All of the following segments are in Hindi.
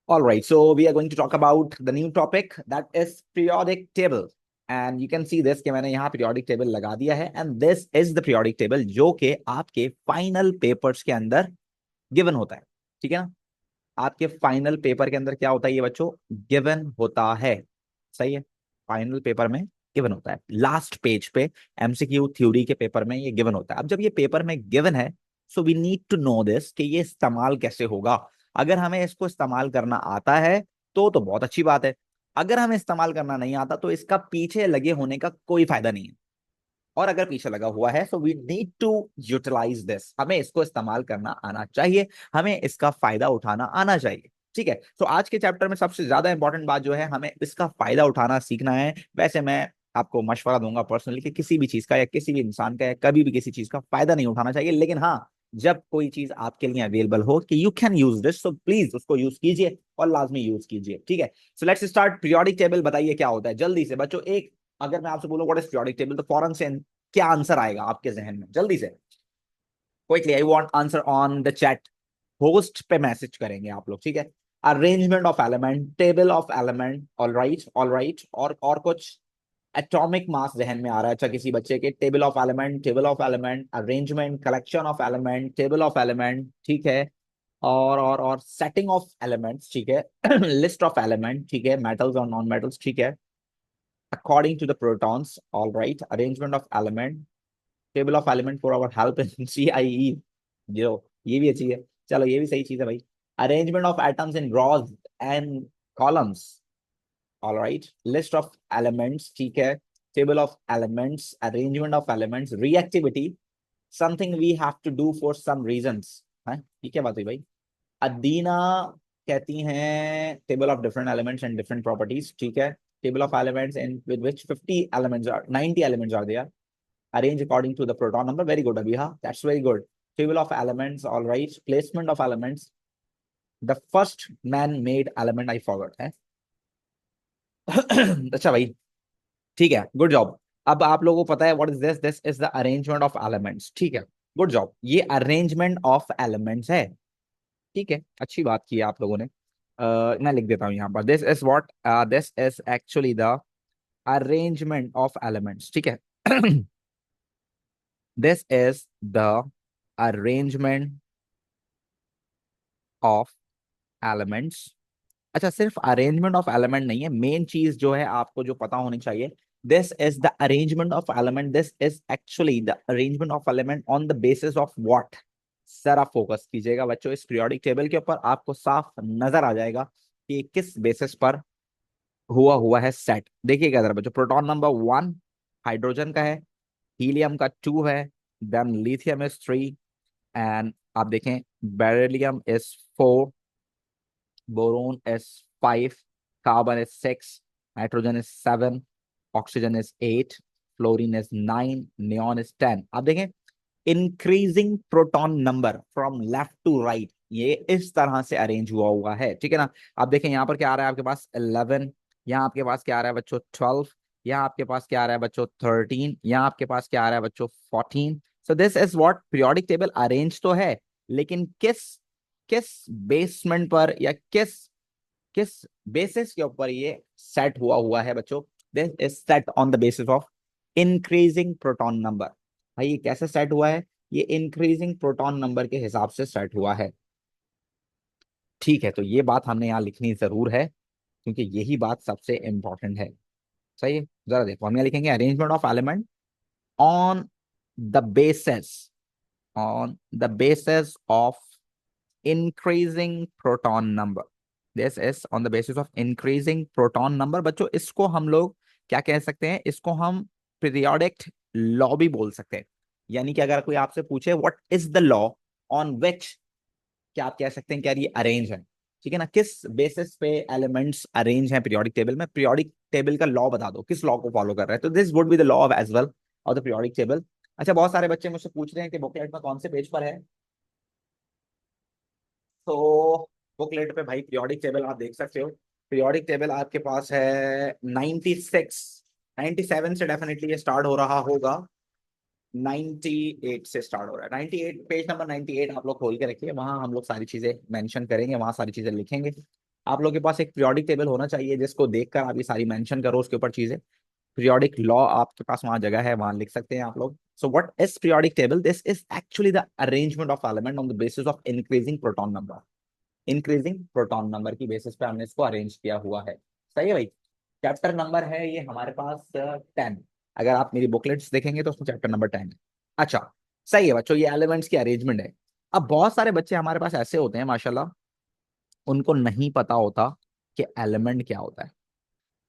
All right, so we are going to talk about the new topic that is periodic table. And you can see this कि मैंने यहाँ periodic table लगा दिया है and this is the periodic table जो कि आपके final papers के अंदर given होता है। ठीक है ना, आपके फाइनल पेपर के अंदर क्या होता है ये बच्चों, गिवन होता है। सही है, फाइनल पेपर में गिवन होता है, लास्ट पेज पे एमसीक्यू थ्योरी के पेपर में ये गिवन होता है। अब जब ये पेपर में गिवन है, so we need to know this कि ये इस्तेमाल कैसे होगा। अगर हमें इसको इस्तेमाल करना आता है तो बहुत अच्छी बात है, अगर हमें इस्तेमाल करना नहीं आता तो इसका पीछे लगे होने का कोई फायदा नहीं है। और अगर पीछे लगा हुआ है so we need to utilise this, हमें इसको इस्तेमाल करना आना चाहिए, हमें इसका फायदा उठाना आना चाहिए। ठीक है, तो आज के चैप्टर में सबसे ज्यादा इंपॉर्टेंट बात जो है, हमें इसका फायदा उठाना सीखना है। वैसे मैं आपको मशवरा दूंगा पर्सनली कि किसी भी चीज का या किसी भी इंसान का या कभी भी किसी चीज का फायदा नहीं उठाना चाहिए, लेकिन हाँ, जब कोई चीज आपके लिए अवेलेबल हो कि you can use this, so please उसको यूज कीजिए और लाजमी यूज कीजिए। ठीक है, so let's start. Periodic table बताइए क्या होता है जल्दी से बच्चों। एक, अगर मैं आपसे बोलूं व्हाट इज पीरियोडिक टेबल, तो फौरन से क्या आंसर आएगा आपके जहन में जल्दी से? Quickly, I want answer on the chat. Host पे मैसेज करेंगे आप लोग। ठीक है, arrangement of element, table of element. All right, all right. और कुछ एटॉमिक मास जहन में आ रहा है अच्छा किसी बच्चे के? Table of element, table of element, arrangement, collection of element, table of element. ठीक है, और सेटिंग ऑफ एलिमेंट्स। ठीक है, लिस्ट ऑफ एलिमेंट। ठीक है, मेटल्स और नॉन मेटल्स। ठीक है, according to the protons. All right, arrangement of element, table of element for our help in CIE। जो ये भी अच्छी है, चलो ये भी सही चीज है भाई। Arrangement of atoms in rows and columns. All right, list of elements. ठीक है, table of elements, arrangement of elements, reactivity, something we have to do for some reasons. है ये क्या बात हुई भाई? अदीना कहती हैं table of different elements and different properties. ठीक है, table of elements in with which 50 elements are 90 elements are there, arrange according to the proton number. Very good, Abhiha. That's very good. Table of elements. All right. Placement of elements. The first man-made element I forgot है। अच्छा भाई, ठीक है, गुड जॉब। अब आप लोगों को पता है what is this? This is the arrangement of elements. ठीक है, गुड जॉब, ये अरेंजमेंट ऑफ एलिमेंट्स है। ठीक है, अच्छी बात की है आप लोगों ने। मैं लिख देता हूँ यहाँ पर, this is what, this is actually the arrangement of elements. ठीक है, this is the arrangement of elements. अच्छा, सिर्फ अरेंजमेंट ऑफ एलिमेंट नहीं है, मेन चीज जो है आपको जो पता होनी चाहिए, this is the arrangement of element, this is actually the arrangement of element on the basis of what. जरा फोकस कीजिएगा बच्चों इस पीरियोडिक टेबल के ऊपर, आपको साफ नजर आ जाएगा कि किस बेसिस पर हुआ हुआ है सेट। देखिएगा जरा बच्चों, प्रोटॉन नंबर 1 हाइड्रोजन का है, हीलियम का 2 है, देन लिथियम इज 3, एंड आप देखें beryllium is 4, boron is 5, carbon is 6, nitrogen is 7, oxygen is 8, fluorine is 9, neon is 10। आप देखें increasing proton number from left to right, ये इस तरह से अरेंज हुआ है। ठीक है ना, आप देखें यहाँ पर क्या आ रहा है आपके पास 11, यहाँ आपके पास क्या आ रहा है बच्चों 12, यहाँ आपके पास क्या आ रहा है बच्चों 13, यहाँ आपके पास क्या आ रहा है बच्चों 14। सो this is what periodic table arrange तो है, लेकिन किस किस बेसमेंट पर या किस किस बेसिस के ऊपर ये सेट हुआ है बच्चों? This is set on the basis of increasing proton number. भाई ये कैसे सेट हुआ है? ये इंक्रीजिंग प्रोटॉन नंबर के हिसाब से सेट हुआ है। ठीक है, तो ये बात हमने यहाँ लिखनी जरूर है क्योंकि यही बात सबसे इंपॉर्टेंट है। सही है, जरा देखो हम यहाँ लिखेंगे arrangement of element on the basis, on the basis of increasing proton number. This is on the basis of increasing proton number. बच्चों इसको हम लोग क्या कह सकते हैं? इसको हम पीरियोडिक लॉ भी बोल सकते हैं। यानी कि अगर कोई आपसे पूछे what is the law on which, क्या आप कह सकते हैं क्या ये अरेंज है? ठीक है ना, किस बेसिस पे एलिमेंट्स अरेंज हैं पीरियोडिक टेबल में? पीरियोडिक टेबल का लॉ बता दो, किस लॉ को फॉलो कर रहा है? तो this would be the law of as well of the periodic table. अच्छा, बहुत सारे बच्चे मुझसे पूछ रहे हैं कि बुकलेट में कौन से पेज पर है। तो बुकलेट पे भाई पीरियोडिक टेबल आप देख सकते हो। पीरियोडिक टेबल आपके पास है 96, 97 से डेफिनेटली ये स्टार्ट हो रहा होगा, 98 से स्टार्ट हो रहा है। 98, पेज नंबर 98 आप लोग खोल के रखिए, वहां हम लोग सारी चीजें मेंशन करेंगे, वहां सारी चीजें लिखेंगे। आप लोगों के पास एक पीरियोडिक टेबल होना चाहिए जिसको देखकर आप ये सारी मेंशन करो उसके ऊपर चीजें। पीरियोडिक लॉ आपके पास वहां जगह है, वहां लिख सकते हैं आप लोग। So what is periodic table? This is actually the arrangement of element on the basis of increasing proton number. Increasing proton number की बेसिस पे हमने इसको अरेंज किया हुआ है। सही है भाई। चैप्टर नंबर है ये हमारे पास 10। अगर आप मेरी बुकलेट्स देखेंगे तो उसमें चैप्टर नंबर 10 है। अच्छा, सही है बच्चों, ये एलिमेंट्स की अरेंजमेंट है। अब बहुत सारे बच्चे हमारे पास ऐसे होते हैं माशाल्लाह, उनको नहीं पता होता कि एलिमेंट क्या होता है।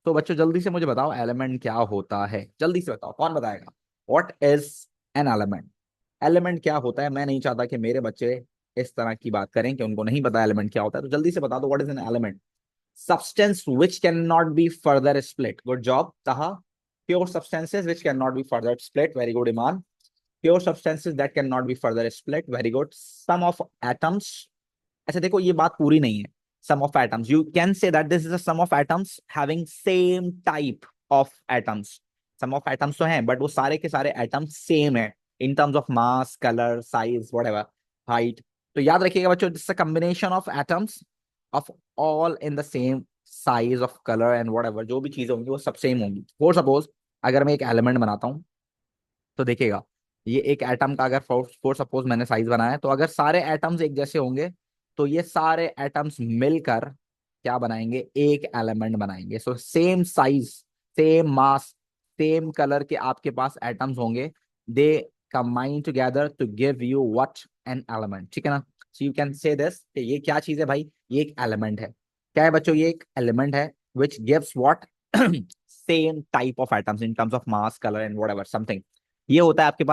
तो बच्चों जल्दी से मुझे बताओ एलिमेंट क्या होता है, जल्दी से बताओ, कौन बताएगा? What is an element? Element क्या होता है? मैं नहीं चाहता कि मेरे बच्चे इस तरह की बात करें कि उनको नहीं पता एलिमेंट क्या होता है, तो जल्दी से बता दो what is an element. Substance which cannot be further split. Good job, Taha. Pure substances which cannot be further split. Very good, Iman. Pure substances that cannot be further split. Very good. Sum of atoms. ऐसे देखो ये बात पूरी नहीं है। Sum of atoms. You can say that this is a sum of atoms having same type of atoms. Sum of atoms तो हैं, but वो सारे के सारे atoms same है in terms of mass, color, size, whatever, height. तो याद रखिएगा बच्चों, this is a combination of atoms of all in the same size of color and whatever, जो भी चीजें होंगी वो सब सेम होंगी। फॉर सपोज अगर मैं एक एलिमेंट बनाता हूँ तो देखिएगा, ये एक एटम का अगर फॉर सपोज मैंने साइज बनाया है, तो अगर सारे एटम्स एक जैसे होंगे तो ये सारे एटम्स मिलकर क्या बनाएंगे? एक एलिमेंट बनाएंगे। So same size, same mass, same colour के आपके पास एटम्स होंगे, they combine together to give you what? An element. ठीक है ना? So you can say this कि ये क्या चीज है भाई? ये एक एलिमेंट है। क्या है बच्चों? ये एक एलिमेंट है which gives what? Same type of atoms in terms of mass, colour and whatever something. ये होता है आपके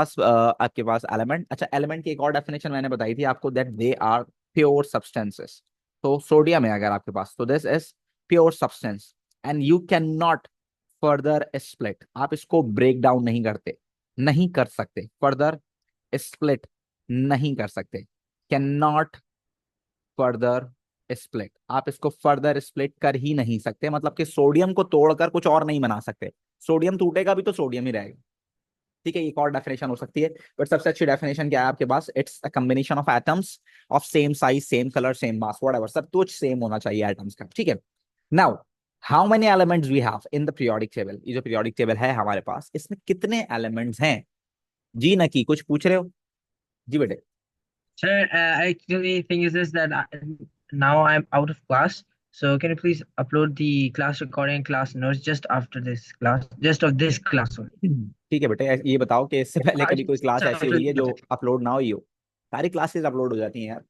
पास एलिमेंट। अच्छा, एलिमेंट की एक और डेफिनेशन मैंने बताई थी आपको, that they are pure substances. तो सोडियम है अगर आपके पास, तो this is pure substance and you can not further split. आप इसको ब्रेक डाउन नहीं करते, नहीं कर सकते, फर्दर स्प्लिट नहीं कर सकते। कैन नॉट फर्दर स्प्लिट, आप इसको फर्दर स्प्लिट कर ही नहीं सकते, मतलब कि सोडियम को तोड़कर कुछ और नहीं बना सकते। सोडियम टूटेगा भी तो सोडियम ही रहेगा। ठीक है, एक और डेफिनेशन हो सकती है, बट सबसे अच्छी डेफिनेशन क्या है आपके पास? It's a combination of atoms of same size, same colour, same mass, whatever, सब कुछ सेम होना चाहिए एटम्स का। ठीक है। Now how many elements we have in the periodic table? ये जो पीरियोडिक टेबल है हमारे पास, इसमें कितने एलिमेंट्स हैं? जी नकी कुछ पूछ रहे हो? जी बेटे। Sir, actually, thing is this that now I'm out of class. So can you please upload the class recording, class notes just after this class, just of this class only. ठीक है बेटे, ये बताओ कि इससे पहले कभी कोई क्लास Sir, ऐसी हुई है जो अपलोड ना हुई हो? सारी क्लासेस अपलोड हो जाती हैं यार।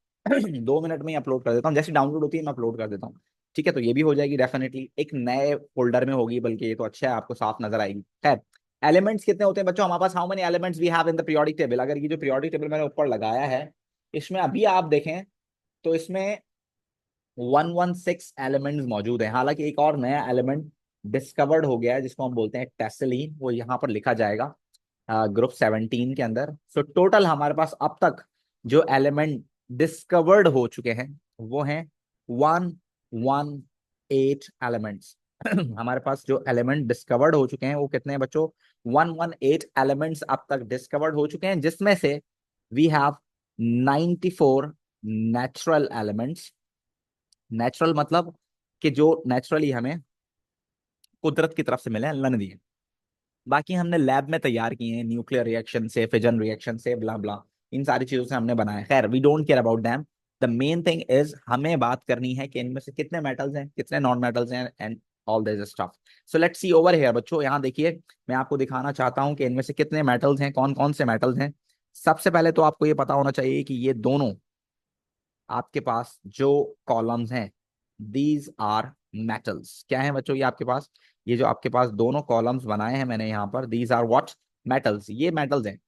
2 मिनट में ही अपलोड कर देता हूँ, जैसे डाउनलोड होती है मैं अपलोड कर देता हूँ। ठीक है, तो ये भी हो जाएगी डेफिनेटली, एक नए फोल्डर में होगी, बल्कि ये तो अच्छा है, आपको साफ नजर आएगी। खैर, एलिमेंट्स कितने होते हैं बच्चों हमारे पास? How many elements we have in the periodic table? अगर ये जो पीरियोडिक टेबल मैंने ऊपर लगाया है, इसमें अभी आप देखें तो इसमें 116 एलिमेंट्स मौजूद हैं। हालांकि एक और नया एलिमेंट डिस्कवर्ड हो गया है जिसको हम बोलते हैं टेसलीन, वो यहाँ पर लिखा जाएगा ग्रुप 17 के अंदर। सो टोटल हमारे पास अब तक जो एलिमेंट डिस्कवर्ड हो चुके हैं वो हैं 118 एलिमेंट्स। हमारे पास जो एलिमेंट डिस्कवर्ड हो चुके हैं वो कितने हैं बच्चों? 118 एलिमेंट्स अब तक डिस्कवर्ड हो चुके हैं, जिसमें से we have 94 natural elements. Natural मतलब कि जो नेचुरली हमें कुदरत की तरफ से मिले हैं, अल्लाह ने दिए। बाकी हमने लैब में तैयार किए हैं, न्यूक्लियर रिएक्शन से, फिजन रिएक्शन से, ब्ला ब्ला, इन सारी चीजों से हमने बनाया। खैर, we don't care about them. The main thing is हमें बात करनी है कि इनमें से कितने मेटल्स हैं, कितने नॉन मेटल्स हैं, and all this stuff. So let's see over here बच्चों, यहाँ देखिए, मैं आपको दिखाना चाहता हूँ कि इनमें से कितने मेटल्स हैं, कौन कौन से मेटल्स हैं। सबसे पहले तो आपको ये पता होना चाहिए कि ये दोनों आपके पास जो कॉलम्स हैं, दीज आर मेटल्स। क्या है बच्चों ये आपके पास? ये जो आपके पास दोनों कॉलम्स बनाए हैं मैंने यहाँ पर, दीज आर व्हाट? मेटल्स। ये मेटल्स हैं।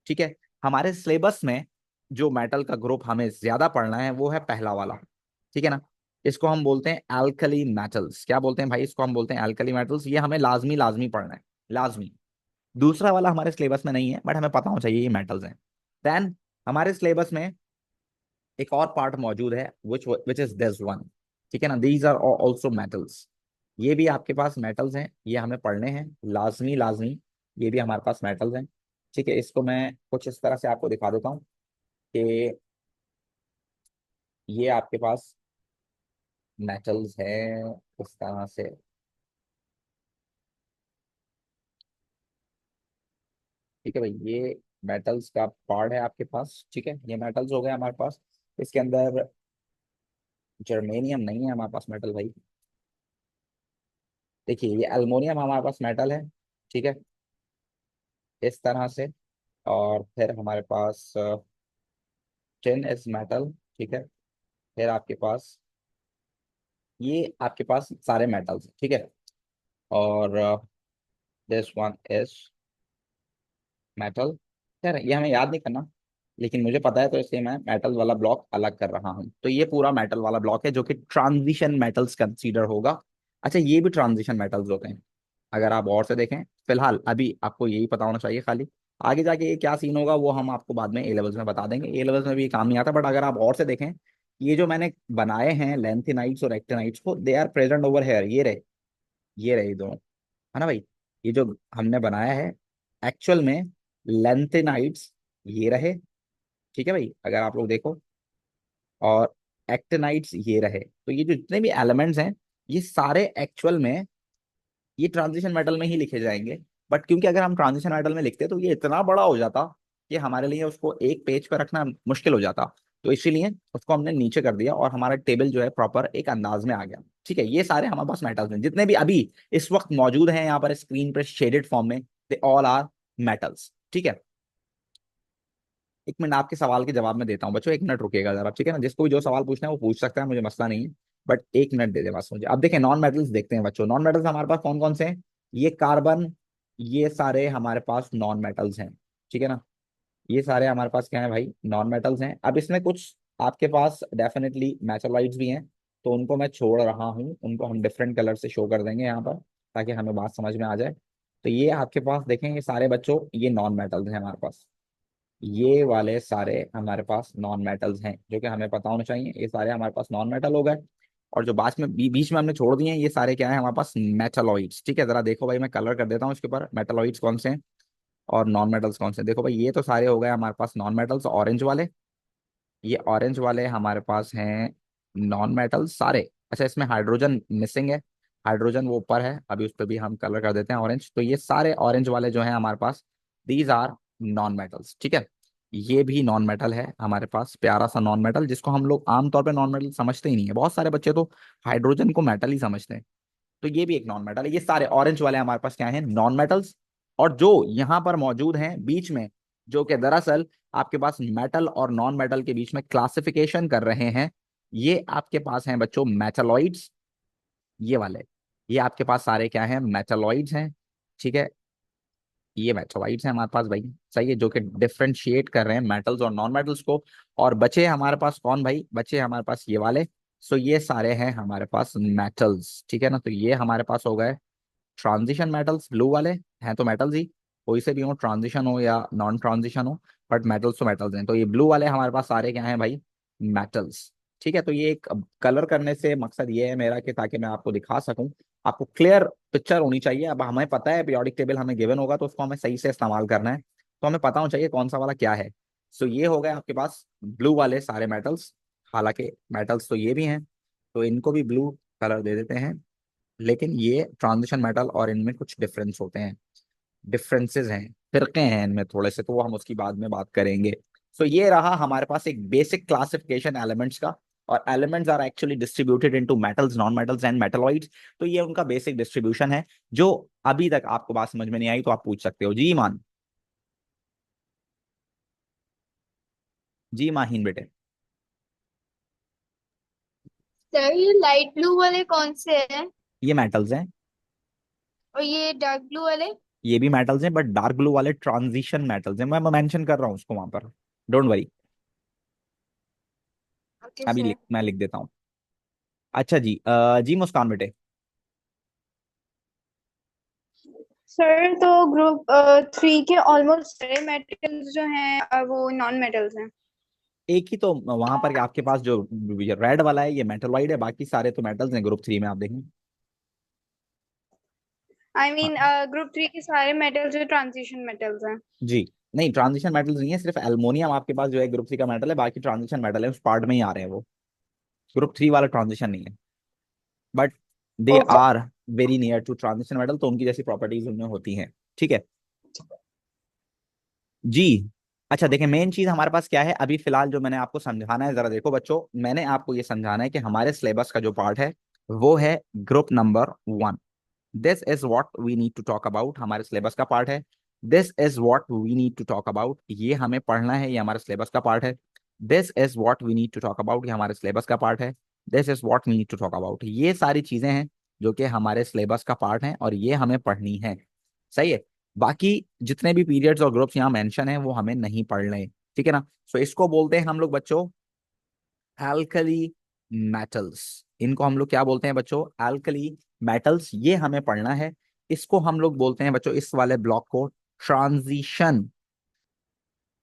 ठीक है। हमारे सिलेबस में जो मेटल का ग्रुप हमें ज्यादा पढ़ना है वो है पहला वाला। ठीक है ना? इसको हम बोलते हैं एल्कली मेटल्स। क्या बोलते हैं भाई? इसको हम बोलते हैं एल्कली मेटल्स। ये हमें लाजमी लाजमी पढ़ना है, लाजमी। दूसरा वाला हमारे सिलेबस में नहीं है, बट हमें पता होना चाहिए ये मेटल्स हैं। देन हमारे सिलेबस में एक और पार्ट मौजूद है विच इज दिस वन। ठीक है ना? These are also metals. ये भी आपके पास मेटल्स हैं, ये हमें पढ़ने हैं लाजमी लाजमी। ये भी हमारे पास मेटल्स हैं। ठीक है, इसको मैं कुछ इस तरह से आपको दिखा देता हूँ कि ये आपके पास मेटल्स हैं इस तरह से। ठीक है भाई, ये मेटल्स का पार्ट है आपके पास। ठीक है, ये मेटल्स हो गए हमारे पास। इसके अंदर जर्मेनियम नहीं है हमारे पास मेटल भाई। देखिए, ये एल्युमिनियम हमारे पास मेटल है। ठीक है, इस तरह से। और फिर हमारे पास टिन इज मेटल। ठीक है, फिर आपके पास ये आपके पास सारे मेटल्स हैं। ठीक है, और दिस वन इज मेटल। यार ये हमें याद नहीं करना, लेकिन मुझे पता है तो इसलिए मैं मेटल वाला ब्लॉक अलग कर रहा हूँ। तो ये पूरा मेटल वाला ब्लॉक है जो कि ट्रांजिशन मेटल्स कंसीडर होगा। अच्छा, ये भी ट्रांजिशन मेटल्स होते हैं अगर आप और से देखें। फिलहाल अभी आपको यही पता होना चाहिए खाली। आगे जाके ये क्या सीन होगा वो हम आपको बाद में ए लेवल्स में बता देंगे। ए लेवल्स में भी ये काम नहीं आता, बट अगर आप और से देखें, ये जो मैंने बनाए हैं लेंथेनाइट्स और एक्टिनाइट्स को, they are present over here. ये रहे दोनों, है ना भाई। ये जो हमने बनाया है एक्चुअल में लेंथेनाइट्स ये रहे। ठीक है भाई, अगर आप लोग देखो, और एक्टिनाइट्स ये रहे। तो ये जो जितने भी एलिमेंट्स हैं, ये सारे एक्चुअल में ये ट्रांजिशन मेटल में ही लिखे जाएंगे। बट क्योंकि अगर हम ट्रांजिशन मेटल में लिखते तो ये इतना बड़ा हो जाता कि हमारे लिए उसको एक पेज पर रखना मुश्किल हो जाता। तो इसीलिए उसको हमने नीचे कर दिया और हमारा टेबल जो है प्रॉपर एक अंदाज में आ गया। ठीक है, ये सारे हमारे पास मेटल्स हैं जितने भी अभी इस वक्त मौजूद हैं यहाँ पर स्क्रीन पर शेडेड फॉर्म में, दे ऑल आर मेटल्स। ठीक है, एक मिनट आपके सवाल के जवाब में देता हूँ बच्चों, एक मिनट रुकिएगा जरा। ठीक है ना, जिसको भी जो सवाल पूछना है वो पूछ सकता है, मुझे मसला नहीं है। बट एक मिनट दे दे बस मुझे। अब देखें, नॉन मेटल्स देखते हैं बच्चों। नॉन मेटल्स हमारे पास कौन कौन से हैं? ये कार्बन, ये सारे हमारे पास नॉन मेटल्स हैं। ठीक है ना, ये सारे हमारे पास क्या है भाई? नॉन मेटल्स हैं। अब इसमें कुछ आपके पास डेफिनेटली मेटलॉइड्स भी हैं, तो उनको मैं छोड़ रहा हूँ, उनको हम डिफरेंट कलर से शो कर देंगे यहाँ पर, ताकि हमें बात समझ में आ जाए। तो ये आपके पास देखें, ये सारे बच्चों ये नॉन मेटल्स हैं हमारे पास। ये वाले सारे हमारे पास नॉन मेटल्स हैं जो कि हमें पता होना चाहिए। ये सारे हमारे पास नॉन मेटल हो गए। और जो बाद में बीच में हमने छोड़ दिए हैं, ये सारे क्या है हमारे पास? मेटलॉइड्स। ठीक है, जरा देखो भाई, मैं कलर कर देता हूँ इसके ऊपर, मेटलॉइड्स कौन से हैं और नॉन मेटल्स कौन से हैं। देखो भाई, ये तो सारे हो गए हमारे पास नॉन मेटल्स, ऑरेंज वाले। ये ऑरेंज वाले हमारे पास हैं नॉन मेटल्स सारे। अच्छा, इसमें हाइड्रोजन मिसिंग है, हाइड्रोजन वो ऊपर है, अभी उस पर भी हम कलर कर देते हैं ऑरेंज। तो ये सारे ऑरेंज वाले जो हैं हमारे पास, दीज आर नॉन मेटल्स। ठीक है, ये भी नॉन मेटल है हमारे पास, प्यारा सा नॉन मेटल जिसको हम लोग आमतौर पे नॉन मेटल समझते ही नहीं है। बहुत सारे बच्चे तो हाइड्रोजन को मेटल ही समझते हैं। तो ये भी एक नॉन मेटल है। ये सारे ऑरेंज वाले हमारे पास क्या है? Non metals. और जो यहाँ पर मौजूद हैं बीच में, जो कि दरअसल आपके पास मेटल और नॉन मेटल के बीच में क्लासिफिकेशन कर रहे हैं, ये आपके पास हैं बच्चों मेटलॉइड्स। ये वाले, ये आपके पास सारे क्या हैं? मेटलॉइड्स हैं। ठीक है, ये मेटलॉइड्स हैं हमारे पास भाई। सही है, जो कि डिफरेंशिएट कर रहे हैं मेटल्स और नॉन मेटल्स को। और बचे हमारे पास कौन भाई? बचे हमारे पास ये वाले। सो ये सारे हैं हमारे पास मेटल्स। ठीक है ना, तो ये हमारे पास हो गए ट्रांजिशन मेटल्स। ब्लू वाले हैं तो मेटल्स ही, कोई से भी हो, ट्रांजिशन हो या नॉन ट्रांजिशन हो, बट मेटल्स तो मेटल्स हैं। तो ये ब्लू वाले हमारे पास सारे क्या हैं भाई? मेटल्स। ठीक है, तो ये एक कलर करने से मकसद ये है मेरा कि ताकि मैं आपको दिखा सकूं, आपको क्लियर पिक्चर होनी चाहिए। अब हमें पता है पीरियोडिक टेबल हमें गिवन होगा तो उसको हमें सही से इस्तेमाल करना है, तो हमें पता होना चाहिए कौन सा वाला क्या है। सो ये हो गए आपके पास ब्लू वाले सारे मेटल्स। हालांकि मेटल्स तो ये भी हैं, तो इनको भी ब्लू कलर दे देते हैं। लेकिन ये ट्रांजिशन मेटल और इनमें कुछ डिफरेंस होते हैं, डिफरेंसेस हैं, फिरके हैं इनमें थोड़े से, तो वो हम उसकी बाद में बात करेंगे। सो ये रहा हमारे पास एक बेसिक क्लासिफिकेशन एलिमेंट्स का। और elements are actually distributed into metals, non metals and metalloids. तो ये उनका बेसिक डिस्ट्रीब्यूशन है। जो अभी तक आपको बात समझ में नहीं आई तो आप पूछ सकते हो। जी ईमान, जी माहीन बेटे। सर ये लाइट ब्लू वाले कौन से हैं? ये मेटल्स हैं। और ये डार्क ब्लू वाले? ये भी मेटल्स हैं, बट डार्क ब्लू वाले ट्रांजिशन मेटल्स हैं। मैं मेंशन कर रहा हूँ उसको वहां पर, डोंट वरी। ओके अभी सर। मैं लिख देता हूँ। अच्छा जी, जी मुस्कान बेटे। सर तो ग्रुप 3 के ऑलमोस्ट सारे मेटल्स जो हैं वो नॉन मेटल्स हैं। एक ही तो वहां पर आपके पास जो रेड वाला है ये मेटलॉइड है, बाकी सारे तो मेटल्स हैं ग्रुप 3 में, आप देखें। आई मीन हाँ ग्रुप 3 के सारे मेटल्स जो ट्रांजिशन मेटल्स हैं। जी, नहीं ट्रांजिशन मेटल्स नहीं है, सिर्फ एल्युमिनियम आपके पास जो है ग्रुप 3 का मेटल है, बाकी ट्रांजिशन मेटल है, उस पार्ट में ही आ रहे हैं वो। ग्रुप 3 वाला ट्रांजिशन नहीं है। But they Okay. Are very near to transition metal, तो उनकी जैसी प्रॉपर्टीज उनमें होती हैं। ठीक है जी। अच्छा देखें, मेन चीज हमारे पास क्या है अभी फिलहाल जो मैंने आपको समझाना है, जरा देखो बच्चों, मैंने आपको ये समझाना है कि हमारे सिलेबस का जो पार्ट है वो है group number 1। This is what we need to talk about, हमारे सिलेबस का पार्ट है। This is what we need to talk about, ये हमें पढ़ना है, ये हमारे सिलेबस का पार्ट है। This is what we need to talk about, ये हमारे सिलेबस का पार्ट है। This is what we need to talk about, ये सारी चीजें हैं जो कि हमारे सिलेबस का पार्ट हैं और ये हमें पढ़नी है। सही है। बाकी जितने भी पीरियड्स और ग्रुप्स यहाँ मेंशन है वो हमें नहीं पढ़ने, ठीक है ना। सो इसको बोलते हैं हम लोग बच्चों एल्कली मेटल्स। इनको हम लोग क्या बोलते हैं बच्चों? एल्कली मेटल्स, ये हमें पढ़ना है। इसको हम लोग बोलते हैं बच्चों, इस वाले ब्लॉक को ट्रांजिशन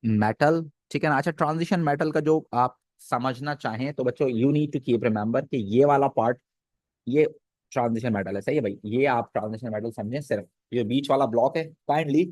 मेटल, ठीक है ना। अच्छा, ट्रांजिशन मेटल का जो आप समझना चाहें तो बच्चों you need to keep remember कि ये वाला पार्ट ये ट्रांजिशन मेटल है। सही है भाई, ये आप ट्रांजिशन मेटल समझें, सिर्फ ये बीच वाला ब्लॉक है काइंडली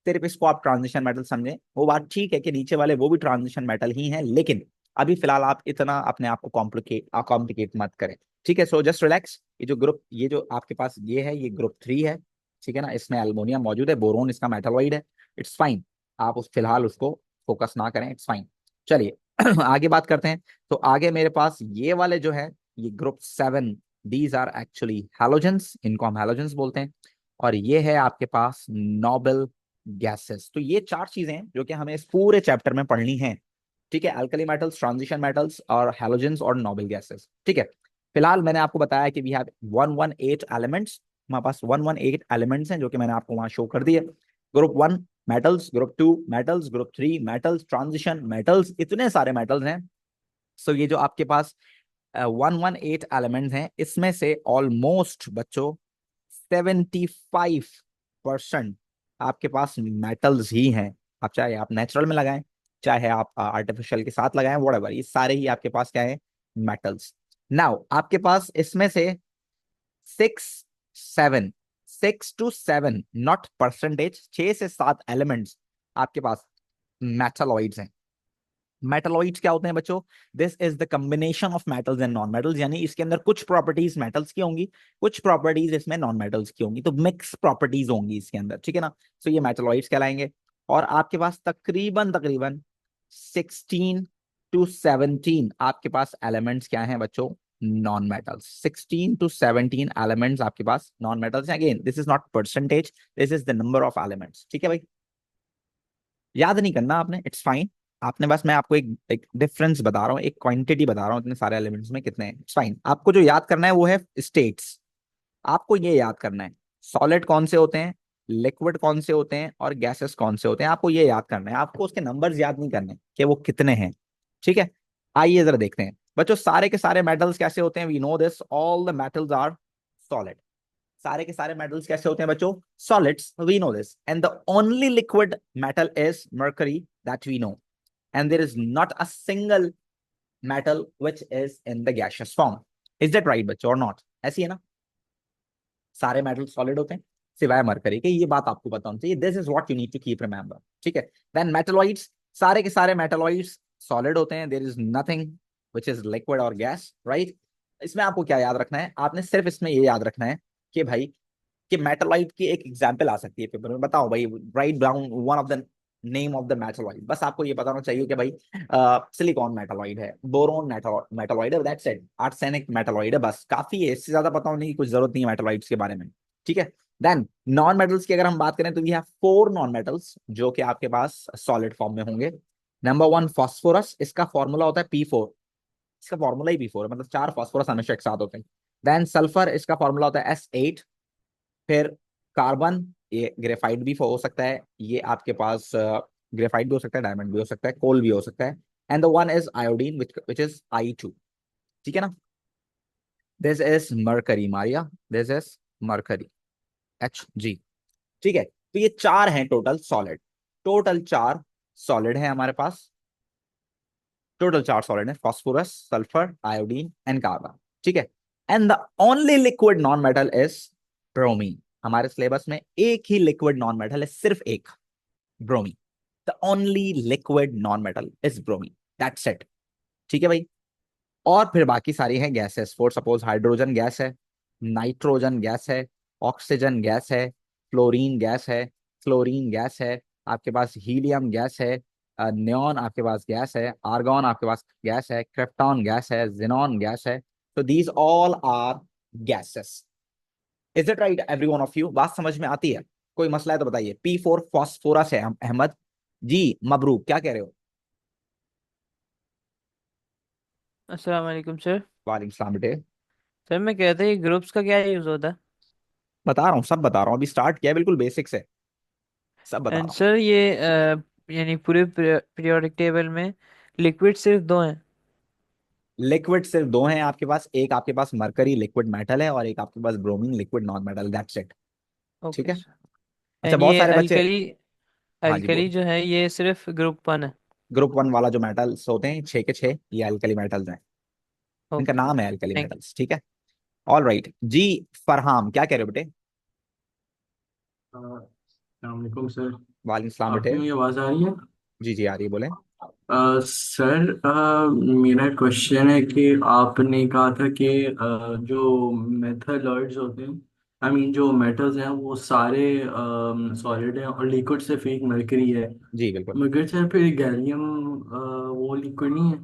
सिर्फ इसको आप ट्रांजिशन मेटल समझें। वो बात ठीक है कि नीचे वाले वो भी ट्रांजिशन मेटल ही हैं, लेकिन अभी फिलहाल आप इतना अपने आप को कॉम्प्लिकेट मत करें। ठीक है, सो जस्ट रिलैक्स। ये जो ग्रुप, ये जो आपके पास ये है, ये ग्रुप 3 है, ठीक है ना। इसमें एल्युमिनियम मौजूद है, बोरोन इसका मेटलॉइड है। इट्स फाइन, आप उस फिलहाल उसको फोकस ना करें, इट्स फाइन। चलिए आगे बात करते हैं। तो आगे मेरे पास ये वाले जो है, ये group 7, these are actually halogens, इनको हम हैलोजेंस बोलते हैं। और ये है आपके पास नोबल गैसेस। तो ये 4 चीजें हैं जो कि हमें इस पूरे चैप्टर में पढ़नी है। ठीक है, अल्कली मेटल्स, ट्रांजिशन मेटल्स और हैलोजेंस और नोबल गैसेस। ठीक है, फिलहाल मैंने आपको बताया कि वी हैव 118 एलिमेंट्स, हमारे पास 118 एलिमेंट्स हैं जो कि मैंने आपको वहां शो कर दिए। Group 1 metals, group 2 metals, group 3 metals, transition metals, इतने सारे मेटल्स हैं। सो ये जो आपके पास 118 एलिमेंट्स हैं, इसमें से ऑलमोस्ट बच्चों 75% आपके पास मेटल्स ही हैं। आप चाहे आप नेचुरल में लगाएं, चाहे आप आर्टिफिशियल के साथ लगाएं, व्हाटएवर, ये सारे ही आपके पास क्या है? मेटल्स। नाउ आपके पास इसमें से 6 टू 7 नॉट परसेंटेज, 6 से 7 एलिमेंट्स आपके पास मेटलॉइड्स हैं। मेटलॉइड्स क्या होते हैं बच्चों? This is the combination of metals and non metals, यानी इसके अंदर कुछ प्रॉपर्टीज मेटल्स की होंगी, कुछ प्रॉपर्टीज इसमें नॉन मेटल्स की होंगी, तो मिक्स प्रॉपर्टीज होंगी इसके अंदर, ठीक है ना। सो ये मेटलॉइड्स कहलाएंगे। और आपके पास तकरीबन तकरीबन 16 टू 17 आपके पास एलिमेंट्स क्या हैं बच्चों? Non metals. 16 टू 17 एलिमेंट्स आपके पास नॉन मेटल्स हैं। Again this is not percentage, this is the number of elements. ठीक है भाई, याद नहीं करना आपने, इट्स फाइन। आपने बस, मैं आपको एक डिफरेंस बता रहा हूँ, एक क्वांटिटी बता रहा हूँ, इतने सारे एलिमेंट्स में कितने हैं, इट्स फाइन। आपको जो याद करना है वो है स्टेट्स। आपको ये याद करना है सॉलिड कौन से होते हैं, लिक्विड कौन से होते हैं और गैसेस कौन से होते हैं, आपको ये याद करना है। आपको उसके नंबर्स याद नहीं करने कि वो कितने हैं। ठीक है, आइए जरा देखते हैं बच्चों, सारे के सारे मेटल्स कैसे होते हैं। We know this, all the metals are solid. सारे के सारे मेटल्स कैसे होते हैं बच्चों? Solids, we know this. And the only liquid metal is mercury, that we know. And there is not a single metal which is in the gaseous form. Is that right बच्चों और नॉट? ऐसी है ना, सारे मेटल सॉलिड होते हैं सिवाय मरकरी के, ये बात आपको पता होनी चाहिए। This is what you need to keep remember. ठीक है, देन मेटलॉइड्स, सारे के सारे मेटलॉइड्स सॉलिड होते हैं। There is nothing which is liquid और गैस, राइट। इसमें आपको क्या याद रखना है? आपने सिर्फ इसमें ये याद रखना है कि भाई कि मेटलॉइड की एक एग्जांपल आ सकती है पेपर में, बताओ भाई, write down one of the name of the metalloid. बस आपको ये बताना चाहिए कि भाई सिलिकॉन मेटलॉइड है, बोरोन मेटलॉइड है, दैट्स इट। आर्सेनिक मेटलॉइड है, बस काफी है, इससे ज्यादा पता होने की कुछ जरूरत नहीं है मेटलॉइड्स के बारे में। ठीक है, देन नॉन मेटल्स की अगर हम बात करें तो वी हैव 4 नॉन मेटल्स जो कि आपके पास सॉलिड फॉर्म में होंगे। नंबर 1 फास्फोरस, इसका फॉर्मूला होता है P4, इसका फॉर्मूला ही P4 है, मतलब 4 फास्फोरस हमेशा एक साथ होते हैं। देन सल्फर, इसका फॉर्मूला होता है S8। फिर कार्बन, ये ग्रेफाइट भी हो सकता है, ये आपके पास ग्रेफाइट भी हो सकता है, डायमंड भी हो सकता है, कोल भी हो सकता है। And the one is iodine which is I2। ठीक है ना, this is mercury Maria, this is mercury Hg। ठीक है, तो ये 4 हैं टोटल सॉलिड, टोटल 4 सॉलिड है हमारे पास, टोटल 4 सॉलिड है, phosphorus, sulphur, iodine and carbon. ठीक है, and the only liquid non metal is bromine. हमारे सिलेबस में एक ही लिक्विड नॉन मेटल है, सिर्फ एक, bromine. The only liquid non metal is bromine, that's it. ठीक है भाई, और फिर बाकी सारी हैं gases. For suppose hydrogen gas है, नाइट्रोजन गैस है, ऑक्सीजन गैस है, फ्लोरीन गैस है, क्लोरीन गैस है, आपके पास हीलियम गैस है, नियॉन आपके पास गैस है, आर्गॉन आपके पास गैस है, क्रिप्टॉन गैस है, जिनॉन गैस है। तो these all are gases. Is it right every one of you? बात समझ में आती है? कोई मसला है तो बताइए। P4 फॉस्फोरस है अहमद जी, मबरूक, क्या कह रहे हो? अस्सलाम वालेकुम सर। वालेकुम सलाम बेटे। सर मैं कहता है ग्रुप्स का क्या यूज होता है? बता रहा हूँ, सब बता रहा हूँ, अभी स्टार्ट किया है, बिल्कुल बेसिक से सब बता एंड रहा हूँ। सर ये यानी पूरे पीरियोडिक टेबल में लिक्विड सिर्फ दो हैं? लिक्विड सिर्फ दो हैं आपके पास, एक आपके पास मरकरी लिक्विड मेटल है और एक आपके पास bromine liquid non metal, that's it. ठीक ओके है। सर। अच्छा, एंड बहुत ये सारे बच्चे। अल्कली हाँ जी अल्कली बोल। जो है ये सिर्फ ग्रुप वन है? ग्रुप वन वाला जो मेटल्स होते हैं, छह के छह, ये अल्कली मेटल्स हैं। इनका ओके नाम है अल्कली थैंक मेटल्स। ठीक है। ऑल राइट जी। फरहाम क्या कह रहे हो बेटे? अस्सलामुअलैकुम सर। वालेकुम सलाम आपकी बेटे। मेरी आवाज़ आ रही है? जी जी आ रही है, बोले। सर, मेरा क्वेश्चन है कि आपने कहा था कि जो मेथलॉइड्स होते हैं, आई मीन जो मेटल्स हैं वो सारे सॉलिड हैं और लिक्विड सिर्फ एक मरकरी है। जी बिल्कुल। मगर सर फिर गैलियम वो लिक्विड नहीं है?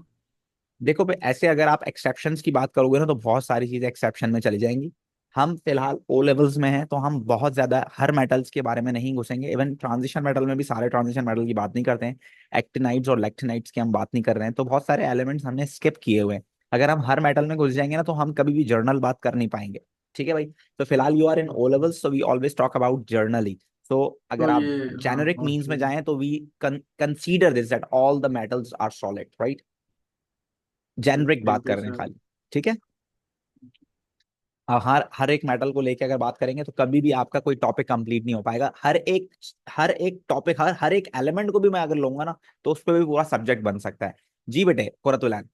देखो भाई, ऐसे अगर आप एक्सेप्शंस की बात करोगे ना तो बहुत सारी चीजें एक्सेप्शन में चली जाएंगी। हम फिलहाल ओ लेवल्स में हैं, तो हम बहुत ज्यादा हर मेटल्स के बारे में नहीं घुसेंगे। इवन ट्रांजिशन मेटल में भी सारे ट्रांजिशन मेटल की बात नहीं करते हैं। एक्टिनाइड्स और लेक्टिनाइड्स की हम बात नहीं कर रहे हैं, तो बहुत सारे एलिमेंट्स हमने स्किप किए हुए हैं। अगर हम हर मेटल में घुस जाएंगे ना तो हम कभी भी जर्नल बात कर नहीं पाएंगे। ठीक है भाई। तो फिलहाल you are in O levels, so we always talk about generally. तो अगर तो आप ये, हाँ, जेनेरिक मीन्स में ओके। जाएं तो we consider this that all the metals are solid, right? Generic बात थैंक यू कर रहे हैं सर। खाली। ठीक है। हर हर एक मेटल को लेके अगर बात करेंगे तो कभी भी आपका कोई टॉपिक कंप्लीट नहीं हो पाएगा। हर एक टॉपिक, हर एक एलिमेंट को भी मैं अगर लूंगा ना तो उस पर भी पूरा सब्जेक्ट बन सकता है। जी बेटे कुरतुलैन।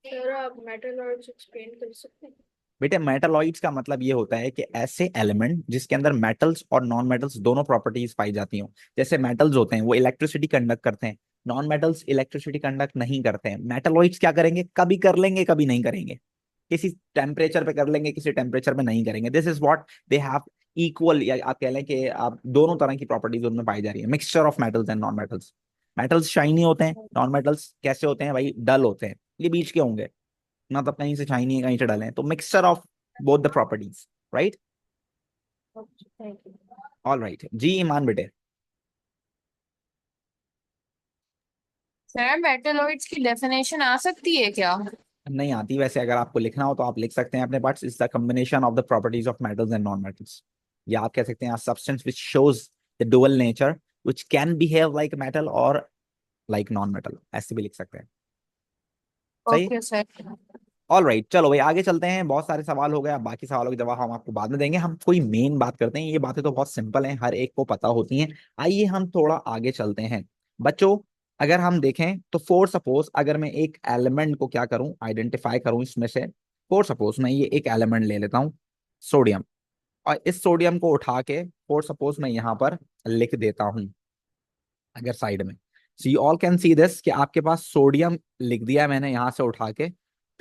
सर आप मेटलॉइड्स एक्सप्लेन कर सकते हैं? बेटे मेटलॉइड्स का मतलब ये होता है कि ऐसे एलिमेंट जिसके अंदर मेटल्स और नॉन मेटल्स दोनों प्रॉपर्टीज पाई जाती हो। जैसे मेटल्स होते हैं वो इलेक्ट्रिसिटी कंडक्ट करते हैं, नॉन मेटल्स इलेक्ट्रिसिटी कंडक्ट नहीं करते हैं। मेटलॉइड्स क्या करेंगे? कभी कर लेंगे कभी नहीं करेंगे। किसी टेम्परेचर पे कर लेंगे, किसी टेम्परेचर पे नहीं करेंगे। This is what they have equal, या आप कह लें कि आप दोनों तरह की प्रॉपर्टीज उनमें पाई जा रही है। Mixture of metals and non metals. Metals shiny होते हैं, नॉन मेटल्स कैसे होते हैं भाई? डल होते हैं। ये बीच के होंगे, मतलब कहीं से शाइनी है कहीं से डल है, तो mixture of both the properties, right? Thank you. All right ji, Iman बेटे। सर मेटलॉइड्स की डेफिनेशन आ सकती है क्या? नहीं आती वैसे, अगर आपको लिखना हो तो आप लिख सकते हैं अपने पास। Is the combination of the properties of metals and non metals. या आप कह सकते हैं substance which shows the dual nature which can behave like metal और लाइक नॉन मेटल, ऐसे भी लिख सकते हैं। सही। Okay sir. ऑल राइट, चलो भाई आगे चलते हैं। बहुत सारे सवाल हो गए, अब बाकी सवालों के जवाब हम आपको बाद में देंगे। हम कोई मेन बात करते हैं। ये बातें तो बहुत सिंपल हैं, हर एक को पता होती हैं। आइए हम थोड़ा आगे चलते हैं बच्चों। अगर हम देखें तो फॉर सपोज अगर मैं एक एलिमेंट को क्या करूं, आइडेंटिफाई करूं इसमें से। फॉर सपोज मैं ये एक एलिमेंट ले लेता हूं, सोडियम। और इस सोडियम को उठा के फॉर सपोज मैं यहाँ पर लिख देता हूं, अगर साइड में। So you all can see this कि आपके पास सोडियम लिख दिया मैंने यहाँ से उठा के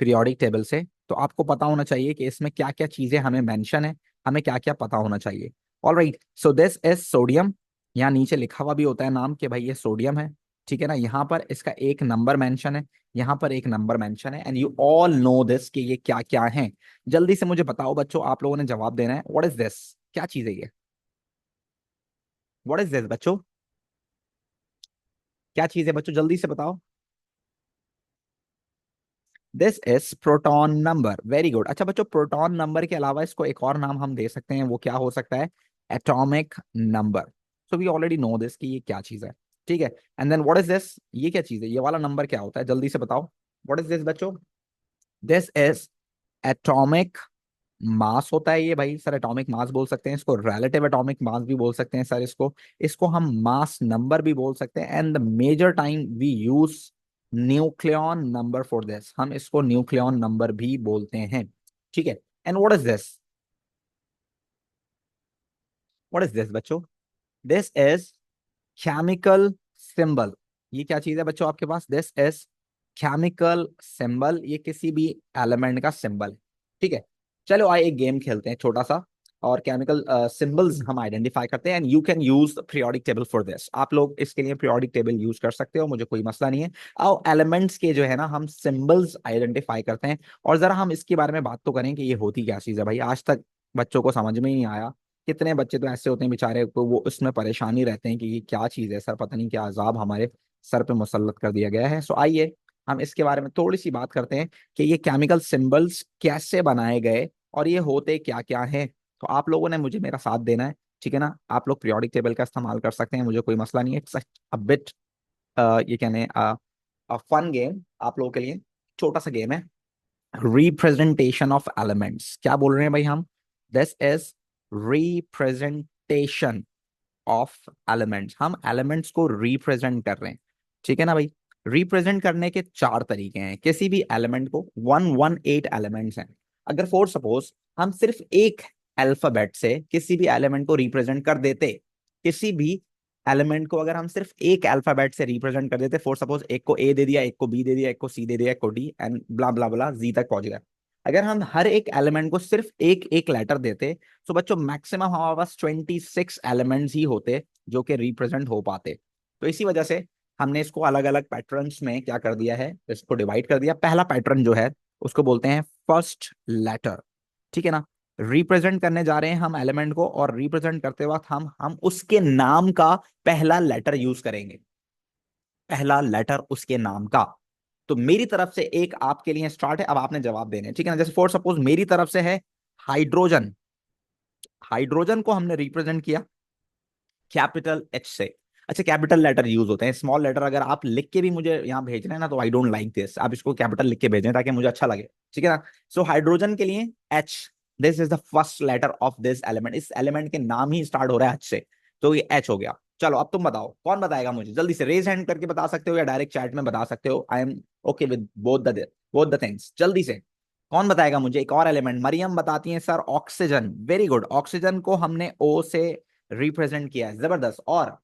पीरियोडिक टेबल से। तो आपको पता होना चाहिए कि इसमें क्या क्या चीजें हमें मेंशन है, हमें क्या क्या पता होना चाहिए। All right, so this is sodium. यहाँ नीचे लिखा हुआ भी होता है नाम कि भाई ये सोडियम है। ठीक है ना। यहाँ पर इसका एक नंबर मेंशन है, यहाँ पर एक नंबर मेंशन है, and you all know this कि ये क्या क्या है। जल्दी से मुझे बताओ बच्चों, आप लोगों ने जवाब देना है। What is this? क्या चीज है ये? व्हाट इज दिस बच्चों? क्या चीज है बच्चों, जल्दी से बताओ। This is proton number. Very good. अच्छा बच्चों, प्रोटॉन नंबर के अलावा इसको एक और नाम हम दे सकते हैं, वो क्या हो सकता है? Atomic number. So we already know this कि ये क्या चीज है। ठीक है। And then what is this? ये क्या चीज है? ये वाला नंबर क्या होता है, जल्दी से बताओ। व्हाट इज दिस बच्चों? दिस इज एटॉमिक मास होता है ये भाई। सर एटॉमिक मास बोल सकते हैं इसको, रिलेटिव एटॉमिक मास भी बोल सकते हैं सर इसको। इसको हम मास नंबर भी बोल सकते हैं। And the major time we use nucleon number for this, हम इसको न्यूक्लियन नंबर भी बोलते हैं। ठीक है। And what is this? What is this बच्चों? This is chemical symbol. ये क्या चीज है बच्चों आपके पास? दिस इज केमिकल सिंबल, ये किसी भी एलिमेंट का सिंबल है, ठीक है। चलो आइए एक गेम खेलते हैं छोटा सा, और केमिकल सिंबल्स हम आइडेंटिफाई करते हैं, and you can use periodic table for this. आप लोग इसके लिए पीरियोडिक टेबल यूज कर सकते हो, मुझे कोई मसला नहीं है। आओ एलिमेंट्स के जो है ना हम सिंबल्स आइडेंटिफाई करते हैं, और जरा हम इसके बारे में बात तो करें कि ये होती क्या चीज़ है भाई। आज तक बच्चों को समझ में ही नहीं आया। कितने बच्चे तो ऐसे होते हैं बेचारे को, वो उसमें परेशानी रहते हैं कि ये क्या चीज़ है सर, पता नहीं क्या अजाब हमारे सर पे मुसल्लत कर दिया गया है। सो आइए हम इसके बारे में थोड़ी सी बात करते हैं कि ये केमिकल सिंबल्स कैसे बनाए गए और ये होते क्या क्या हैं। तो आप लोगों ने मुझे मेरा साथ देना है, ठीक है ना। आप लोग पीरियोडिक टेबल का इस्तेमाल कर सकते हैं, मुझे कोई मसला नहीं है। इट्स अ बिट ये कहने फन गेम आप लोगों के लिए, छोटा सा गेम है। रिप्रेजेंटेशन ऑफ एलिमेंट्स, क्या बोल रहे हैं भाई हम? This is representation of elements. हम एलिमेंट्स को रिप्रेजेंट कर रहे हैं, ठीक है ना भाई। रिप्रेजेंट करने के चार तरीके हैं। किसी भी एलिमेंट को 118 एलिमेंट्स हैं। अगर फॉर सपोज हम सिर्फ एक अल्फाबेट से किसी भी एलिमेंट को रिप्रेजेंट कर देते, किसी भी एलिमेंट को अगर हम सिर्फ एक अल्फाबेट से रिप्रेजेंट कर देते, फॉर सपोज एक को ए दे दिया, एक को बी दे दिया, एक को सी दे दिया, एक को डी, एंड ब्ला ब्ला ब्ला जी तक पहुंच गया। अगर हम हर एक एलिमेंट को सिर्फ एक एक लेटर देते, तो बच्चों मैक्सिमम हमारे पास 26 एलिमेंट्स ही होते जो कि रिप्रेजेंट हो पाते। तो इसी वजह से हमने इसको अलग अलग पैटर्न्स में क्या कर दिया है, इसको डिवाइड कर दिया। पहला पैटर्न जो है उसको बोलते हैं फर्स्ट लेटर, ठीक है ना। रिप्रेजेंट करने जा रहे हैं हम एलिमेंट को, और रिप्रेजेंट करते वक्त हम उसके नाम का पहला लेटर यूज करेंगे, पहला लेटर उसके नाम का। तो मेरी तरफ से एक आपके लिए स्टार्ट है, अब आपने जवाब देने हैं, ठीक है ना। जैसे फॉर सपोज मेरी तरफ से है हाइड्रोजन। हाइड्रोजन को हमने रिप्रेजेंट किया कैपिटल एच से। अच्छा, कैपिटल लेटर यूज होते हैं, स्मॉल लेटर अगर आप लिख के भी मुझे यहाँ भेज रहे हैं ना, तो आई डोंट लाइक दिस। आप इसको कैपिटल लिख के भेजें ताकि मुझे अच्छा लगे, ठीक है ना। सो हाइड्रोजन के लिए H, this is the first letter of this element. इस एलिमेंट के नाम ही स्टार्ट हो रहा है एच से, तो ये एच हो गया। चलो अब तुम बताओ, कौन बताएगा मुझे जल्दी से? रेज हैंड करके बता सकते हो या डायरेक्ट चैट में बता सकते हो। I am okay with both the things. जल्दी से कौन बताएगा मुझे? एक और एलिमेंट, मरियम बताती है sir oxygen. Very good, oxygen को हमने ओ से रिप्रेजेंट किया है, जबरदस्त। और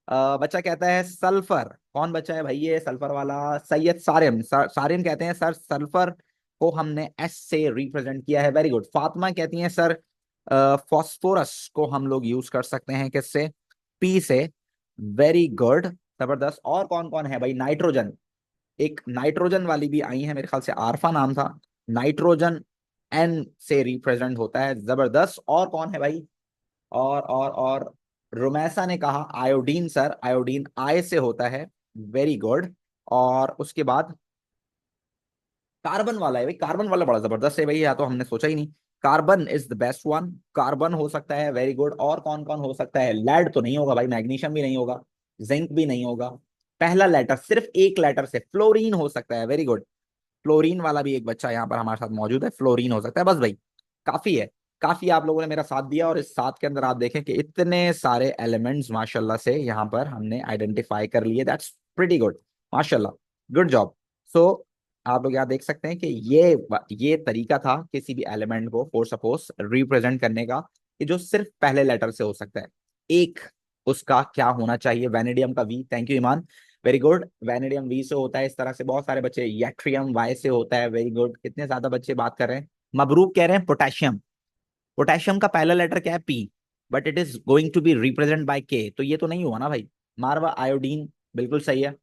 बच्चा कहता है सल्फर। कौन बच्चा है भाई ये सल्फर वाला? सैयद सारिम। सारिम कहते हैं सर सल्फर को हमने एस से रिप्रेजेंट किया है, वेरी गुड। फातिमा कहती हैं सर फॉस्फोरस को हम लोग यूज कर सकते हैं किससे? पी से, वेरी गुड, जबरदस्त। और कौन कौन है भाई? नाइट्रोजन, एक नाइट्रोजन वाली भी आई है, मेरे ख्याल से आरफा नाम था। नाइट्रोजन एन से रिप्रेजेंट होता है, जबरदस्त। और कौन है भाई? और रुमैसा ने कहा आयोडीन सर, आयोडीन आई से होता है, वेरी गुड। और उसके बाद कार्बन वाला है भाई, कार्बन वाला बड़ा जबरदस्त है भाई, या तो हमने सोचा ही नहीं। Carbon is the best one, carbon हो सकता है, वेरी गुड। और कौन कौन हो सकता है? लेड तो नहीं होगा भाई, मैग्नीशियम भी नहीं होगा, जिंक भी नहीं होगा। पहला लेटर सिर्फ एक लेटर से, फ्लोरीन हो सकता है, वेरी गुड। फ्लोरीन वाला भी एक बच्चा यहाँ पर हमारे साथ मौजूद है, फ्लोरीन हो सकता है। बस भाई काफी है, काफी आप लोगों ने मेरा साथ दिया। और इस साथ के अंदर आप देखें कि इतने सारे एलिमेंट्स माशाल्लाह से यहाँ पर हमने आइडेंटिफाई कर लिए। दैट्स प्रीटी गुड, माशाल्लाह, गुड जॉब। सो आप लोग यहाँ देख सकते हैं कि ये तरीका था किसी भी एलिमेंट को फॉर सपोज रिप्रेजेंट करने का, कि जो सिर्फ पहले लेटर से हो सकता है। एक उसका क्या होना चाहिए? वेनेडियम का V, thank you Iman, very good. Vanadium V से होता है, इस तरह से बहुत सारे बच्चे। यट्रियम वाई से होता है, वेरी गुड। कितने ज्यादा बच्चे बात कर रहे हैं। मबरूक कह रहे हैं पोटेशियम। पोटेशियम का पहला लेटर क्या है? P, but it is going to be represent by K, तो ये तो नहीं हुआ ना भाई। मारवा आयोडीन बिल्कुल सही है।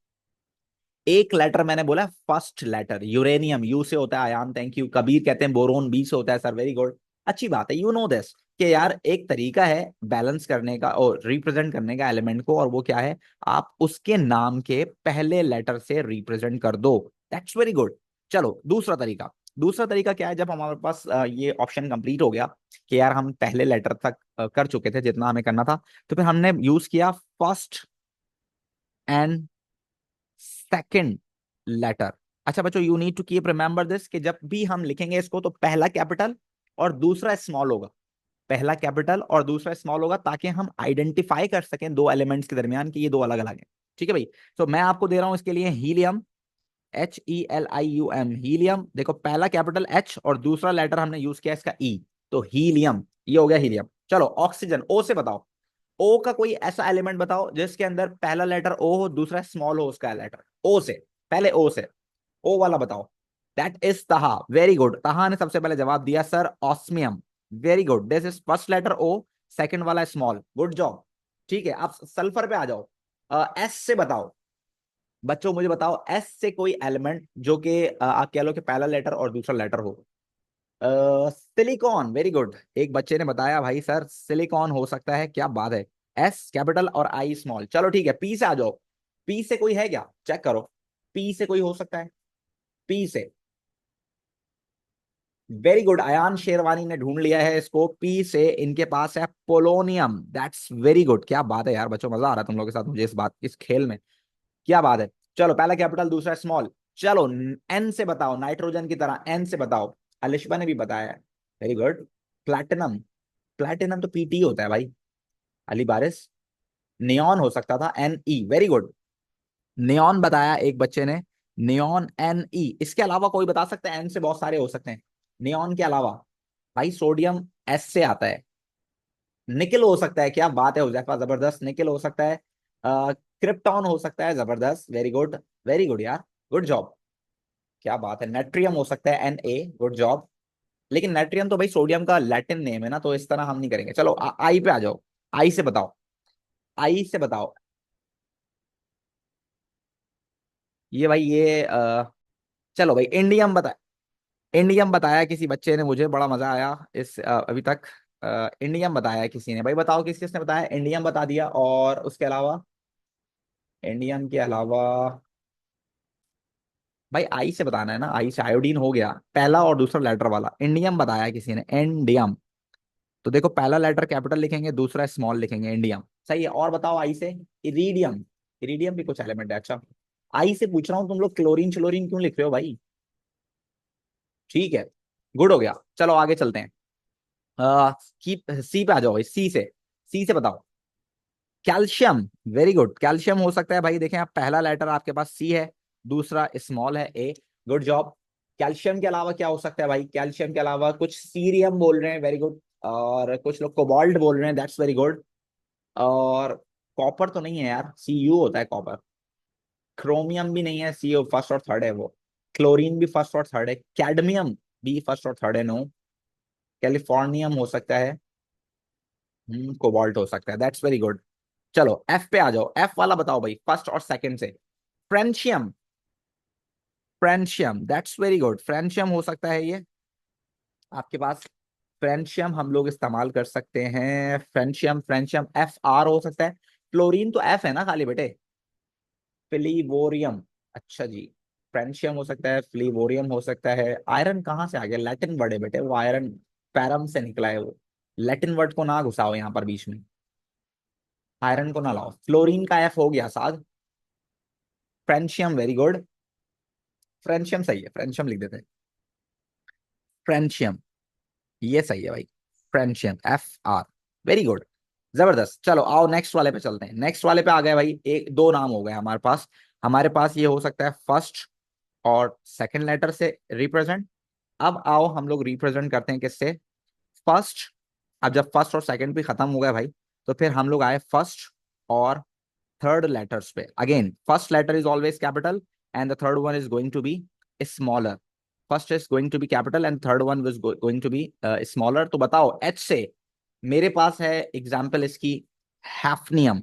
एक लेटर मैंने बोला फर्स्ट लेटर। यूरेनियम यू से होता है, आयान थैंक यू। कबीर कहते हैं बोरोन बी से होता है सर, वेरी गुड, अच्छी बात है। यू नो दिस कि यार एक तरीका है बैलेंस करने का और रिप्रेजेंट करने का एलिमेंट को, और वो क्या है? आप उसके नाम के पहले लेटर से रिप्रेजेंट कर दो, दैट्स वेरी गुड। चलो दूसरा तरीका, दूसरा तरीका क्या है? जब हमारे पास ये ऑप्शन कंप्लीट हो गया कि यार हम पहले लेटर तक कर चुके थे जितना हमें करना था, तो फिर हमने यूज किया फर्स्ट एंड सेकंड लेटर। अच्छा बच्चों, you need to keep remember this कि जब भी हम लिखेंगे इसको तो पहला कैपिटल और दूसरा स्मॉल होगा, पहला कैपिटल और दूसरा स्मॉल होगा, ताकि हम आइडेंटिफाई कर सकें दो एलिमेंट्स के दरमियान कि ये दो अलग अलग हैं, ठीक है भाई। तो मैं आपको दे रहा हूं इसके लिए हीलियम, HELIUM, हीलियम। देखो पहला कैपिटल H और दूसरा लेटर हमने यूज किया इसका E, तो हीलियम, ये हो गया हीलियम। चलो ऑक्सीजन, O से बताओ। ओ का कोई ऐसा एलिमेंट बताओ जिसके अंदर पहला लेटर ओ हो, दूसरा स्मॉल हो उसका लेटर, ओ से, पहले ओ से। ओ वाला बताओ। That is Taha, very good. Taha ने सबसे पहले जवाब दिया sir osmium, very good. This is first letter O, second वाला स्मॉल, गुड जॉब। ठीक है, अब सल्फर पे आ जाओ। एस से बताओ बच्चों, मुझे बताओ एस से कोई एलिमेंट जो कि आप कह लो कि पहला लेटर और दूसरा लेटर हो। Silicon, very good. एक बच्चे ने बताया भाई सर सिलिकॉन हो सकता है, क्या बात है। एस कैपिटल और आई स्मॉल, चलो ठीक है। पी से आ जाओ। पी से कोई है क्या, चेक करो। पी से कोई हो सकता है, पी से। वेरी गुड, अयान शेरवानी ने ढूंढ लिया है इसको। पी से इनके पास है पोलोनियम, दैट्स वेरी गुड। क्या बात है यार बच्चों, मजा आ रहा है तुम लोगों के साथ मुझे इस खेल में। क्या बात है। चलो पहला कैपिटल दूसरा स्मॉल। चलो एन से बताओ, नाइट्रोजन की तरह एन से बताओ। अलिशबा ने भी बताया, वेरी गुड। प्लैटिनम, प्लैटिनम तो पीटी होता है भाई। अली बारिस, नियॉन हो सकता था, N E, very good. Neon बताया एक बच्चे ने, नियॉन एन ई। इसके अलावा कोई बता सकता है, एन से बहुत सारे हो सकते हैं। नियॉन के अलावा भाई सोडियम एस से आता है। निकल हो सकता है, क्या बात है हुजैफा, जबरदस्त। निकल हो सकता है। क्रिप्टॉन हो सकता है, जबरदस्त, वेरी गुड। वेरी गुड यार, गुड जॉब। क्या बात है। नेट्रियम हो सकता है, एन ए, गुड जॉब। लेकिन नेट्रियम तो भाई सोडियम का लैटिन नेम है ना, तो इस तरह हम नहीं करेंगे। चलो आई पे आ जाओ। आई से बताओ, आई से बताओ। ये भाई ये चलो भाई इंडियम बता, इंडियम बताया किसी बच्चे ने, मुझे बड़ा मजा आया इस अभी तक। इंडियम बताया किसी ने, भाई बताओ किस किसने बताया। इंडियम बता दिया, और उसके अलावा, इंडियम के अलावा भाई आई से बताना है ना। आई से आयोडीन हो गया, पहला और दूसरा लेटर वाला। इंडियम बताया किसी ने, इंडियम। तो देखो पहला लेटर कैपिटल लिखेंगे, दूसरा स्मॉल लिखेंगे, इंडियम, सही है। और बताओ आई से, इरीडियम। इरीडियम भी कुछ एलिमेंट है, अच्छा। आई से पूछ रहा हूँ, तुम लोग क्लोरीन क्लोरीन क्यों लिख रहे हो भाई। ठीक है, गुड हो गया। चलो आगे चलते हैं। सी पे आ जाओ भाई, सी से। सी से बताओ। Calcium, very good. कैल्शियम हो सकता है भाई, देखें आप, पहला लेटर आपके पास सी है, दूसरा स्मॉल है ए, गुड जॉब। कैल्शियम के अलावा क्या हो सकता है भाई। कैल्शियम के अलावा कुछ सीरियम बोल रहे हैं, वेरी गुड। और कुछ लोग कोबाल्ट बोल रहे हैं, दैट्स वेरी गुड। और कॉपर तो नहीं है यार, सी यू होता है कॉपर। क्रोमियम भी नहीं है, सी यू फर्स्ट और थर्ड है वो। क्लोरीन भी फर्स्ट और थर्ड है। कैडमियम भी फर्स्ट और थर्ड है, नो। कैलिफोर्नियम हो सकता है, कोबाल्ट हो सकता है, दैट्स वेरी गुड। चलो एफ पे आ जाओ। एफ वाला बताओ भाई, फर्स्ट और सेकंड से। Francium, francium, that's very good. Francium हो सकता है ये आपके पास। फ्रेंशियम हम लोग इस्तेमाल कर सकते हैं, फ्रेंशियम, फ्रेंशियम एफ आर हो सकता है। फ्लोरीन तो एफ है ना खाली बेटे। फ्लीवोरियम, अच्छा जी। फ्रेंशियम हो सकता है, फ्लीवोरियम हो सकता है। आयरन कहाँ से आ गया, लैटिन वर्ड है बेटे वो, आयरन पैरम से निकला है वो। लैटिन वर्ड को ना घुसाओ यहाँ पर बीच में, आयरन को ना लाओ। फ्लोरीन का एफ हो गया साथ। Francium, very good. फ्रेंशियम सही है, फ्रेंशियम लिख देते हैं। फ्रेंशियम, ये सही है भाई। Francium, F R, very good, जबरदस्त। चलो आओ नेक्स्ट वाले पे चलते हैं। नेक्स्ट वाले पे आ गए भाई, एक दो नाम हो गए हमारे पास। हमारे पास ये हो सकता है फर्स्ट और सेकंड लेटर से रिप्रेजेंट। अब आओ हम लोग रिप्रेजेंट करते हैं किससे, फर्स्ट। अब जब फर्स्ट और सेकंड भी खत्म हो गया भाई, तो फिर हम लोग आए फर्स्ट और थर्ड लेटर्स पे। Again first letter is always capital and the third one is going to be smaller. First is going to be capital and third one is going to be smaller. तो बताओ एच से, मेरे पास है एग्जाम्पल इसकी, हैफनियम।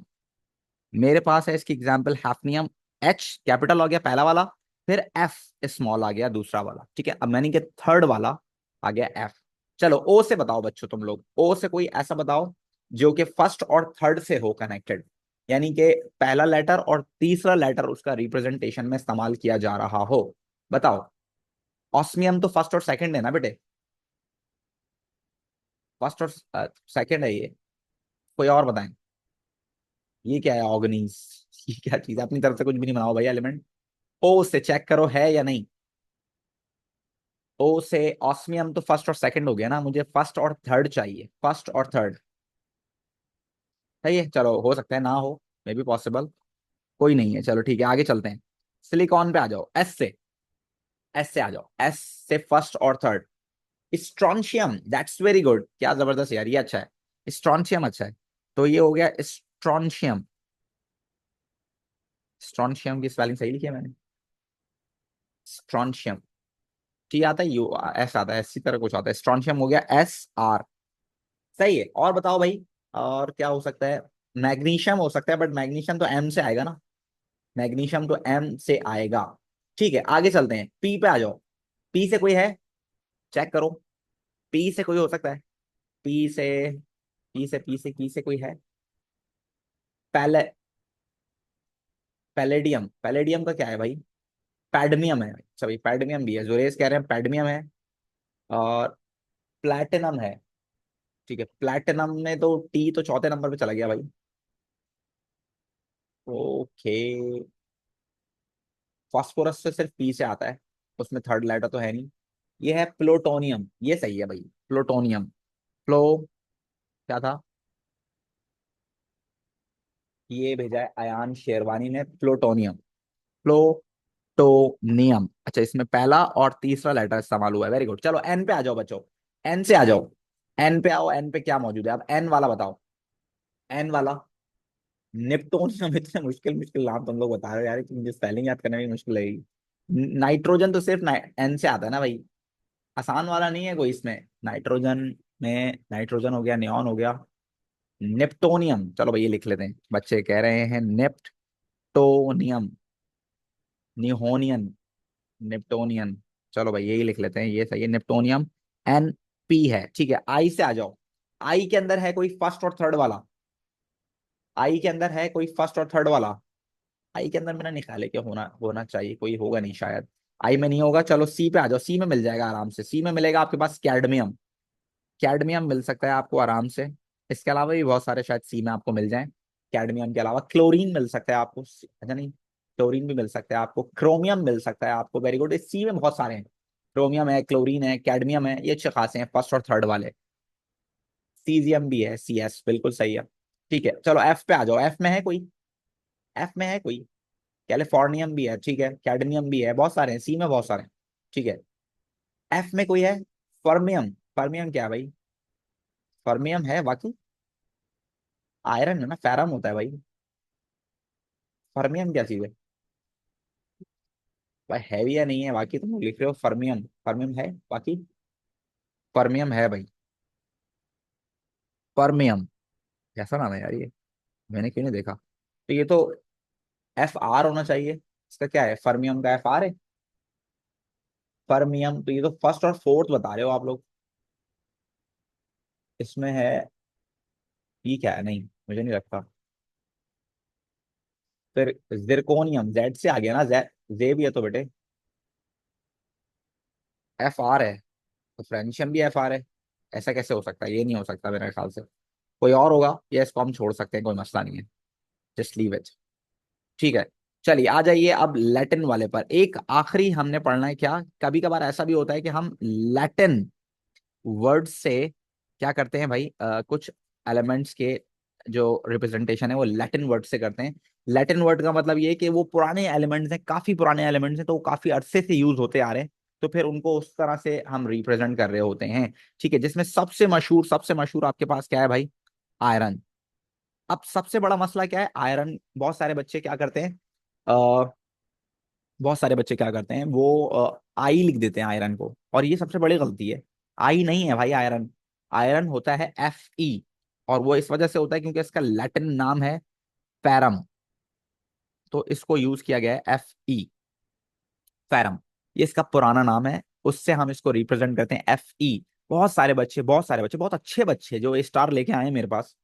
मेरे पास है इसकी एग्जाम्पल हैफनियम। एच कैपिटल हो गया पहला वाला, फिर एफ स्मॉल आ गया दूसरा वाला। ठीक है, अब मैंने के थर्ड वाला आ गया एफ। चलो ओ से बताओ बच्चों, तुम लोग ओ से कोई ऐसा बताओ जो कि फर्स्ट और थर्ड से हो कनेक्टेड, यानी कि पहला लेटर और तीसरा लेटर उसका रिप्रेजेंटेशन में इस्तेमाल किया जा रहा हो। बताओ। ऑस्मियम तो फर्स्ट और सेकंड है ना बेटे, फर्स्ट और सेकंड है ये। कोई और बताएं, ये क्या है ऑर्गनीज, ये क्या चीज है। अपनी तरफ से कुछ भी नहीं बनाओ भाई एलिमेंट। ओ से चेक करो है या नहीं। ओ से ऑस्मियम तो फर्स्ट और सेकंड हो गया ना, मुझे फर्स्ट और थर्ड चाहिए, फर्स्ट और थर्ड। सही है, चलो हो सकता है ना हो, मे बी पॉसिबल। कोई नहीं है, चलो ठीक है आगे चलते हैं। सिलिकॉन पे आ जाओ, एस से। एस से आ जाओ, एस से फर्स्ट और third. Strontium, that's very good, क्या जबरदस्त यार, ये अच्छा है। स्ट्रॉन्शियम अच्छा है, तो ये हो गया स्ट्रॉन्शियम। स्ट्रॉन्शियम की स्पेलिंग सही लिखी है मैंने। स्ट्रॉन्शियम, टी आता है, यू एस आता है, इसी तरह कुछ आता है, स्ट्रॉन्शियम हो गया SR। सही है। और बताओ भाई, और क्या हो सकता है? मैग्नीशियम हो सकता है, बट मैग्नीशियम तो M से आएगा ना, मैग्नीशियम तो M से आएगा। ठीक है, आगे चलते हैं, पी पे आ जाओ। पी से कोई है? चेक करो, पी से कोई हो सकता है? पी से, पी से कोई है? पैले पैलेडियम, पैलेडियम का क्या है भाई? पैडमियम है। अच्छा भाई, पैडमियम भी है, जुरेज कह रहे हैं पैडमियम है। और प्लैटिनम है। ठीक है, प्लैटिनम में तो टी तो चौथे नंबर पे चला गया भाई। ओके, फास्फोरस से सिर्फ पी से आता है, उसमें थर्ड लेटर तो है नहीं। ये है प्लूटोनियम, ये सही है भाई, प्लूटोनियम। प्लो क्या था? ये भेजा है अयान शेरवानी ने, प्लूटोनियम, प्लूटोनियम। अच्छा, इसमें पहला और तीसरा लेटर इस्तेमाल हुआ है, वेरी गुड। चलो एन पे आ जाओ बच्चों, एन से आ जाओ, एन पे आओ, एन पे क्या मौजूद है? अब एन वाला बताओ, एन वाला निप्टोनियम। इतने मुश्किल मुश्किल नाम तुम लोग बता रहे हो यार, कि मुझे स्पेलिंग याद करने में मुश्किल लगेगी। नाइट्रोजन तो सिर्फ एन से आता है ना भाई, आसान वाला नहीं है कोई इसमें। नाइट्रोजन में नाइट्रोजन हो गया, नियॉन हो गया, नेप्टोनियम। चलो भाई ये लिख लेते हैं, बच्चे कह रहे हैं नेप्टोनियम, निहोनियन, नेप्टोनियन। चलो भाई यही लिख लेते हैं, ये सही है, नेप्टोनियम। NP है। ठीक है, आई से आ जाओ, आई के अंदर है कोई फर्स्ट और थर्ड वाला? आई के अंदर है कोई फर्स्ट और थर्ड वाला? आई के अंदर मैंने निकाले कि होना होना चाहिए, कोई होगा नहीं शायद। आई में नहीं होगा, चलो सी पे आ जाओ, सी में मिल जाएगा आराम से, सी में मिलेगा आपके पास कैडमियम, कैडमियम मिल सकता है आपको आराम से। इसके अलावा भी बहुत सारे शायद सी में आपको मिल जाएं। कैडमियम के अलावा क्लोरीन मिल सकता है आपको, अच्छा नहीं, क्लोरीन भी मिल सकता है आपको, क्रोमियम मिल सकता है आपको, वेरी गुड। इस सी में बहुत सारे हैं, क्रोमियम है, क्लोरीन है, कैडमियम है, ये अच्छे खासे हैं फर्स्ट और थर्ड वाले। सीजियम भी है, CS बिल्कुल सही है। ठीक है, चलो एफ पे आ जाओ, एफ में है कोई? एफ में है कोई? कैलिफोर्नियम भी है, ठीक है, कैडमियम भी है, बहुत सारे हैं, सी में बहुत सारे हैं। ठीक है, एफ में कोई है? फर्मियम, फर्मियम क्या है भाई? फर्मियम है बाकी, आयरन है ना, फेरम होता है भाई। फर्मियम क्या चीज है भाई? हैवी या नहीं है बाकी, तुम लोग लिख रहे हो फर्मियम, फर्मियम है बाकी? फर्मियम है भाई, फर्मियम। कैसा नाम है यार ये, मैंने क्यों नहीं देखा? तो ये तो FR होना चाहिए, इसका क्या है? फर्मियम का FR है, फर्मियम। तो ये तो फर्स्ट और फोर्थ बता रहे हो आप लोग, इसमें है, ये क्या है? नहीं मुझे नहीं लगता। फिर जिरकोनियम, जेड से आ गया ना, जे भी है तो बेटे FR है, तो फ्रेंशियम भी FR है। ऐसा कैसे हो सकता है? ये नहीं हो सकता मेरे ख्याल से, कोई और होगा, या इसको हम छोड़ सकते हैं, कोई मसला नहीं है, जस्ट लीव इट। ठीक है, चलिए आ जाइए अब लैटिन वाले पर। एक आखिरी हमने पढ़ना है क्या, कभी कभार ऐसा भी होता है कि हम लैटिन वर्ड से क्या करते हैं भाई, कुछ एलिमेंट्स के जो रिप्रेजेंटेशन है वो लैटिन वर्ड से करते हैं। लैटिन वर्ड का मतलब ये है कि वो पुराने एलिमेंट्स हैं, काफी पुराने एलिमेंट्स हैं, तो वो काफी अरसे से यूज होते आ रहे हैं, तो फिर उनको उस तरह से हम रिप्रेजेंट कर रहे होते हैं। ठीक है, जिसमें सबसे मशहूर आपके पास क्या है भाई? आयरन। अब सबसे बड़ा मसला क्या है? आयरन, बहुत सारे बच्चे क्या करते हैं, बहुत सारे बच्चे क्या करते हैं, वो आई लिख देते हैं आयरन को, और ये सबसे बड़ी गलती है। आई नहीं है भाई आयरन, आयरन होता है Fe। और वो इस वजह से होता है क्योंकि इसका लैटिन नाम है फेरम, तो इसको यूज किया गया है Fe, फेरम, ये इसका पुराना नाम है, उससे हम इसको रिप्रेजेंट करते हैं Fe। बहुत सारे बच्चे बहुत अच्छे बच्चे जो स्टार लेके आए हैं मेरे पास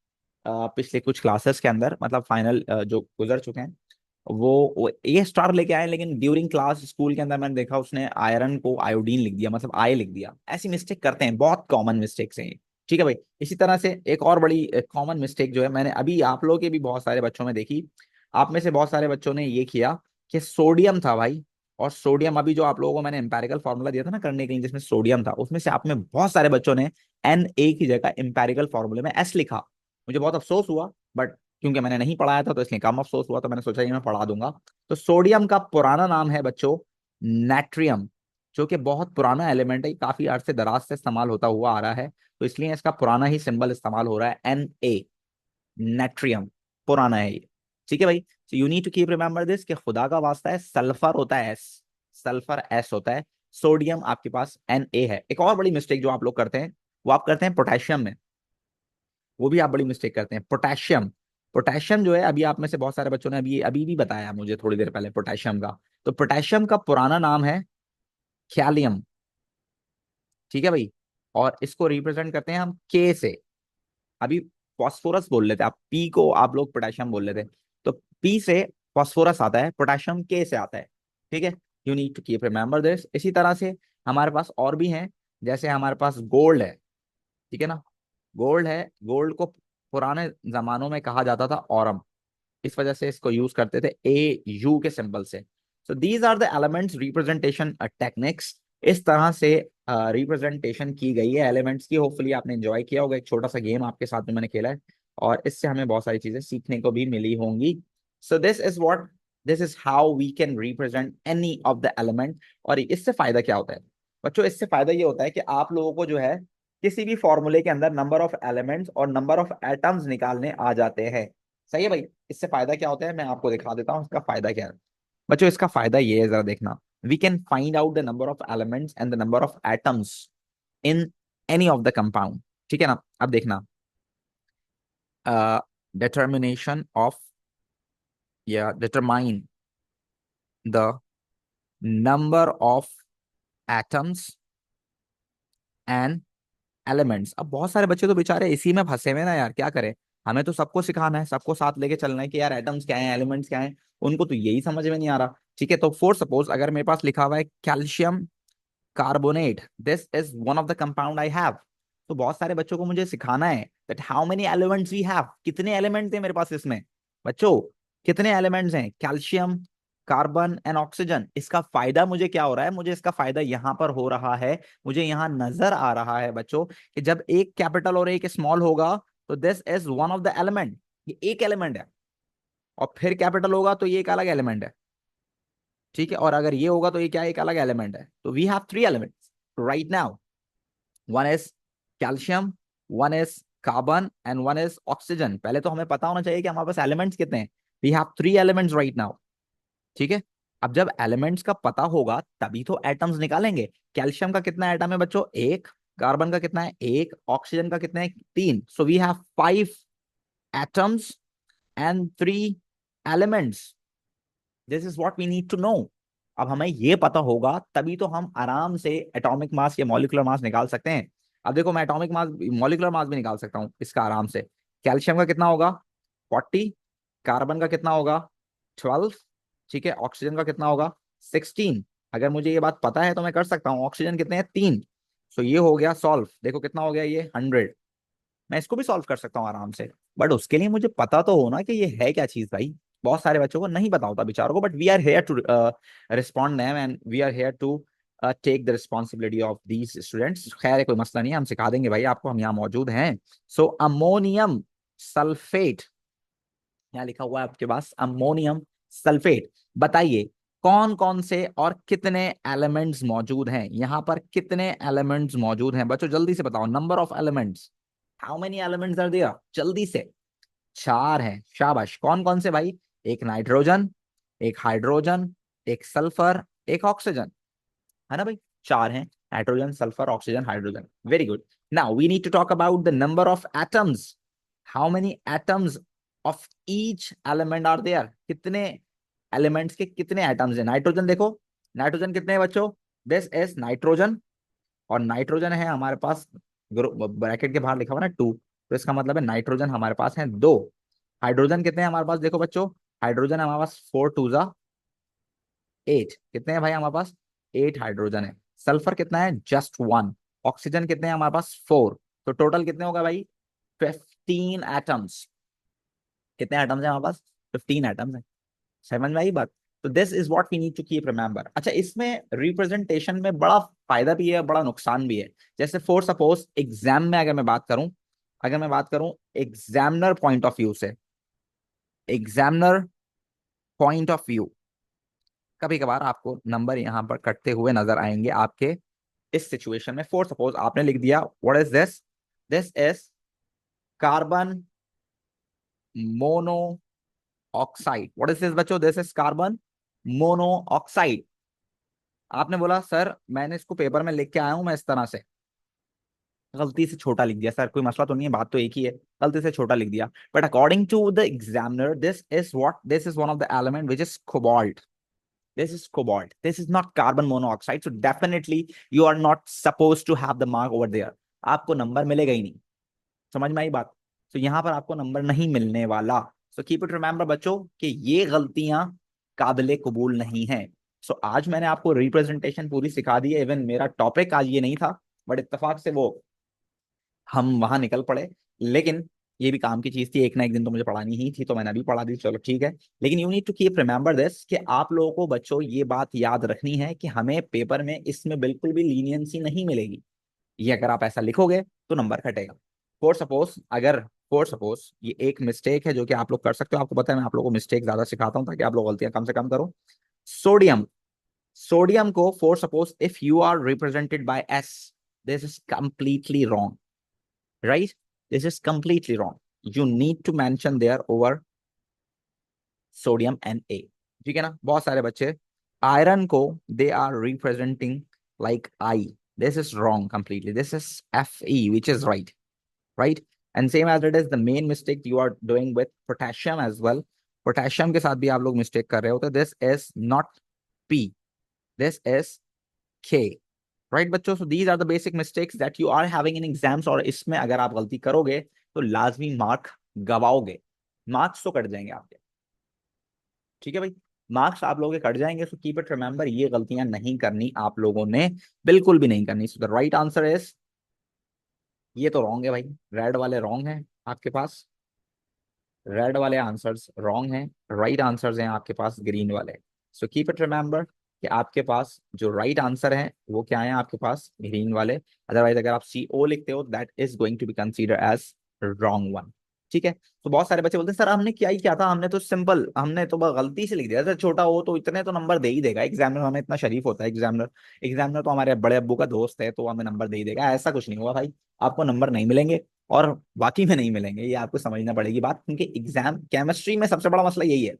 पिछले कुछ क्लासेस के अंदर, मतलब फाइनल जो गुजर चुके हैं, वो ये स्टार लेके आए, लेकिन ड्यूरिंग क्लास स्कूल के अंदर मैंने देखा उसने आयरन को आयोडीन लिख दिया, मतलब आय लिख दिया। ऐसी मिस्टेक करते हैं, बहुत कॉमन मिस्टेक्स हैं ये। ठीक है भाई, इसी तरह से एक और बड़ी कॉमन मिस्टेक जो है, मैंने अभी आप लोगों के भी बहुत सारे बच्चों में देखी, आप में से बहुत सारे बच्चों ने ये किया कि सोडियम था भाई, और सोडियम, अभी जो आप लोगों को मैंने एम्पेरिकल फॉर्मूला दिया था ना करने के लिए, जिसमें सोडियम था, उसमें से आप में बहुत सारे बच्चों ने Na की जगह एम्पेरिकल फॉर्मूले में S लिखा। मुझे बहुत अफसोस हुआ, बट क्योंकि मैंने नहीं पढ़ाया था तो इसलिए कम अफसोस हुआ, तो मैंने सोचा ये मैं पढ़ा दूंगा। तो सोडियम का पुराना नाम है बच्चों नाट्रियम, जो कि बहुत पुराना एलिमेंट है, काफी अरसे दराज से इस्तेमाल होता हुआ आ रहा है, तो इसलिए इसका पुराना ही सिंबल इस्तेमाल हो रहा है Na, नेट्रियम, पुराना है ये। ठीक है भाई, so you need to keep remember this कि खुदा का वास्ता है, सल्फर होता है S, सल्फर S होता है, सोडियम आपके पास Na है। एक और बड़ी मिस्टेक जो आप लोग करते हैं वो आप करते हैं पोटेशियम में, वो भी आप बड़ी मिस्टेक करते हैं। पोटेशियम, पोटेशियम जो है, अभी आप में से बहुत सारे बच्चों ने अभी अभी भी बताया मुझे थोड़ी देर पहले पोटेशियम का। तो पोटेशियम का पुराना नाम है ख्यालियम, ठीक है भाई, और इसको रिप्रेजेंट करते हैं हम के से। अभी फास्फोरस बोल लेते हैं आप, पी को आप लोग पोटेशियम बोल लेते हैं, तो पी से फास्फोरस आता है, पोटेशियम के से आता है, ठीक है। You need to keep remember this. इसी तरह से हमारे पास और भी हैं, जैसे हमारे पास गोल्ड है, ठीक है ना, गोल्ड है, गोल्ड को पुराने जमानों में कहा जाता था औरम, इस वजह से इसको यूज करते थे AU के सिंबल से। So these are the elements representation techniques. इस तरह से रिप्रेजेंटेशन की गई है एलिमेंट्स की। होपफुली आपने एंजॉय किया होगा, एक छोटा सा गेम आपके साथ में मैंने खेला है, और इससे हमें बहुत सारी चीजें सीखने को भी मिली होंगी। So this is how we can represent any of the element. और इससे फायदा क्या होता है बच्चों? इससे फायदा ये होता है कि आप लोगों को जो है किसी भी फॉर्मूले के अंदर नंबर ऑफ एलिमेंट्स और नंबर ऑफ एटम्स निकालने आ जाते हैं। सही है भाई। इससे फायदा क्या होता है मैं आपको दिखा देता हूँ इसका फायदा क्या है बच्चों। इसका फायदा ये है, जरा देखना, we can find out the number of elements and the number of atoms in any of the compound, ठीक है ना। अब देखना, determination of, या determine the number of atoms and elements। अब बहुत सारे बच्चे तो बेचारे इसी में फंसे हुए ना यार, क्या करें, हमें तो सबको सिखाना है, सबको साथ लेके चलना है कि यार एटम्स क्या है, एलिमेंट्स क्या है, उनको तो यही समझ में नहीं आ रहा, ठीक है। तो फॉर सपोज अगर मेरे पास लिखा हुआ है calcium carbonate, this is one of the compound I have, तो बहुत सारे बच्चों को मुझे सिखाना है that how many elements we have, कितने एलिमेंट्स हैं मेरे पास इसमें बच्चों, कितने एलिमेंट्स हैं, कैल्शियम कार्बन एंड ऑक्सीजन। इसका फायदा मुझे क्या हो रहा है, मुझे इसका फायदा यहां पर हो रहा है, मुझे यहां नजर आ रहा है बच्चों कि जब एक कैपिटल और एक स्मॉल होगा तो this is one of the element, ये एक एलिमेंट है, और फिर कैपिटल होगा तो ये एक अलग एलिमेंट है, ठीक है। और अगर ये होगा तो ये क्या है, एक अलग एलिमेंट है। तो we have 3 elements right now, one is calcium, one is carbon and one is oxygen. पहले तो हमें पता होना चाहिए कि हमारे पास एलिमेंट्स कितने हैं। We have 3 elements right now, ठीक है। अब जब एलिमेंट्स का पता होगा तभी तो एटम्स निकालेंगे। कैल्शियम का कितना एटम है बच्चों, 1, कार्बन का कितना है, 1, ऑक्सीजन का कितना है, 3। So we have 5 atoms and 3 elements. This is what we need to know. अब हमें ये पता होगा तभी तो हम आराम से एटॉमिक मास या मॉलिक्यूलर मास निकाल सकते हैं। अब देखो, मैं एटॉमिक मास, मॉलिक्यूलर मास भी निकाल सकता हूँ इसका आराम से। कैल्शियम का कितना होगा 40, कार्बन का कितना होगा 12, ठीक है, ऑक्सीजन का कितना होगा 16। अगर मुझे ये बात पता है तो मैं कर सकता हूँ। ऑक्सीजन कितने हैं 3, सो ये हो गया सॉल्व। देखो कितना हो गया ये 100। मैं इसको भी सॉल्व कर सकता हूँ आराम से, बट उसके लिए मुझे पता तो हो ना कि ये है क्या चीज भाई। बहुत सारे बच्चों को नहीं पता होता बेचारों को, but we are here to respond them and we are here to take the responsibility of these students. खैर कोई मसला नहीं है, हम सिखा देंगे भाई आपको, हम यहाँ मौजूद हैं। सो अमोनियम सल्फेट, यहाँ लिखा हुआ है आपके पास अमोनियम सल्फेट। बताइए कौन कौन से और कितने एलिमेंट्स मौजूद हैं यहाँ पर, कितने एलिमेंट्स मौजूद हैं बच्चों, जल्दी से बताओ, number of elements, how many elements are there, जल्दी से। 4 हैं, शाबाश। कौन कौन से भाई, एक नाइट्रोजन, एक हाइड्रोजन, एक सल्फर, एक ऑक्सीजन, है ना भाई, 4 हैं, nitrogen, sulphur, oxygen, hydrogen. Very good. Now we need to talk about the number of atoms, how many atoms of each element are there, कितने एलिमेंट्स के कितने एटम्स हैं। नाइट्रोजन देखो, नाइट्रोजन कितने हैं बच्चों, दिस इज नाइट्रोजन, और नाइट्रोजन है हमारे पास, ब्रैकेट के बाहर लिखा हुआ ना 2, तो इसका मतलब है नाइट्रोजन हमारे पास है 2। हाइड्रोजन कितने हैं हमारे पास, देखो बच्चों, हाइड्रोजन हमारे पास 4 2 जा 8, कितने हैं भाई हमारे पास, 8 हाइड्रोजन है। सल्फर कितना है, जस्ट 1। ऑक्सीजन कितने हैं हमारे पास 4, तो टोटल कितने होगा भाई 15 एटम्स। कितने एटम्स हैं हमारे पास, 15 एटम्स हैं। समझ में आई बात। तो this is what we need to keep remember. अच्छा, इसमें रिप्रेजेंटेशन में बड़ा फायदा भी है, बड़ा नुकसान भी है। जैसे फॉर सपोज एग्जाम में अगर मैं बात करूं, एग्जामिनर पॉइंट ऑफ व्यू से, एग्जामिनर पॉइंट ऑफ व्यू, कभी कभार आपको नंबर यहां पर कटते हुए नजर आएंगे आपके इस सिचुएशन में। फॉर सपोज आपने लिख दिया what is this, this is carbon mono oxide. What is this बच्चों, this is carbon mono oxide. आपने बोला सर मैंने इसको पेपर में लिख के आया हूं मैं इस तरह से, गलती से छोटा लिख दिया सर, कोई मसला तो नहीं है, बात तो एक ही है, गलती से छोटा लिख दिया, but according to the examiner this is one of the element which is cobalt, this is cobalt, this is not carbon monoxide, so definitely you are not supposed to have the mark over there, आपको नंबर मिलेगा ही नहीं। समझ में आई बात? तो यहाँ पर आपको नंबर नहीं मिलने वाला। सो कीप इट रिमेंबर बच्चों कि ये गलतियां काबिले कबूल नहीं है। सो आज मैंने आपको रिप्रेजेंटेशन पूरी सिखा दी है, इवन मेरा टॉपिक आज ये नहीं था, बट इत्तेफाक से वो हम वहां निकल पड़े, लेकिन ये भी काम की चीज थी, एक ना एक दिन तो मुझे पढ़ानी ही थी, तो मैंने अभी पढ़ा दी, चलो ठीक है। लेकिन you need to keep remember this कि आप लोगों को बच्चों ये बात याद रखनी है कि हमें पेपर में इसमें बिल्कुल भी लीनियंसी नहीं मिलेगी। ये अगर आप ऐसा लिखोगे तो नंबर कटेगा। फॉर सपोज ये एक मिस्टेक है जो कि आप लोग कर सकते हो, आपको पता है मैं आप लोगों को मिस्टेक ज्यादा सिखाता हूँ ताकि आप लोग गलतियां कम से कम करो। सोडियम, सोडियम को for suppose if you are represented by S, this is completely wrong, right? This is completely wrong. You need to mention there over sodium and A. ठीक है ना? बहुत सारे बच्चे आयरन को they are representing like I. This is wrong completely. This is Fe, which is right, right? And same as it is the main mistake you are doing with potassium as well. Potassium के साथ भी आप लोग मिस्टेक कर रहे हो, तो this is not P. This is K. Right बच्चों? So these are the basic mistakes that you are having in exams, और इसमें अगर आप गलती करोगे तो लाजमी मार्क गवाओगे, मार्क्स तो कट जाएंगे आपके। ठीक है भाई, मार्क्स आप लोगों के कट जाएंगे। सो कीप इट रिमेंबर, ये गलतियां नहीं करनी आप लोगों ने, बिल्कुल भी नहीं करनी। So the right answer is, ये तो रॉन्ग है भाई, रेड वाले रॉन्ग है आपके पास, रेड वाले आंसर्स रॉन्ग हैं, राइट आंसर्स हैं आपके पास ग्रीन वाले। सो कीप इट रिमेंबर कि आपके पास जो राइट आंसर है वो क्या है आपके पास, ग्रीन वाले। अदरवाइज अगर आप CO लिखते हो that is going to be consider as wrong one. ठीक है? तो बहुत सारे बच्चे बोलते हैं सर हमने क्या ही क्या था, हमने तो सिंपल, हमने तो बस गलती से लिख दिया, सर छोटा हो तो इतने तो नंबर दे ही देगा एग्जामिनर, हमें इतना शरीफ होता है एग्जामिनर, एग्जामिनर तो हमारे बड़े अब्बू का दोस्त है तो हमें नंबर दे ही देगा। ऐसा कुछ नहीं हुआ भाई, आपको नंबर नहीं मिलेंगे और बाकी में नहीं मिलेंगे, ये आपको समझना पड़ेगी बात, क्योंकि एग्जाम केमिस्ट्री में सबसे बड़ा मसला यही है,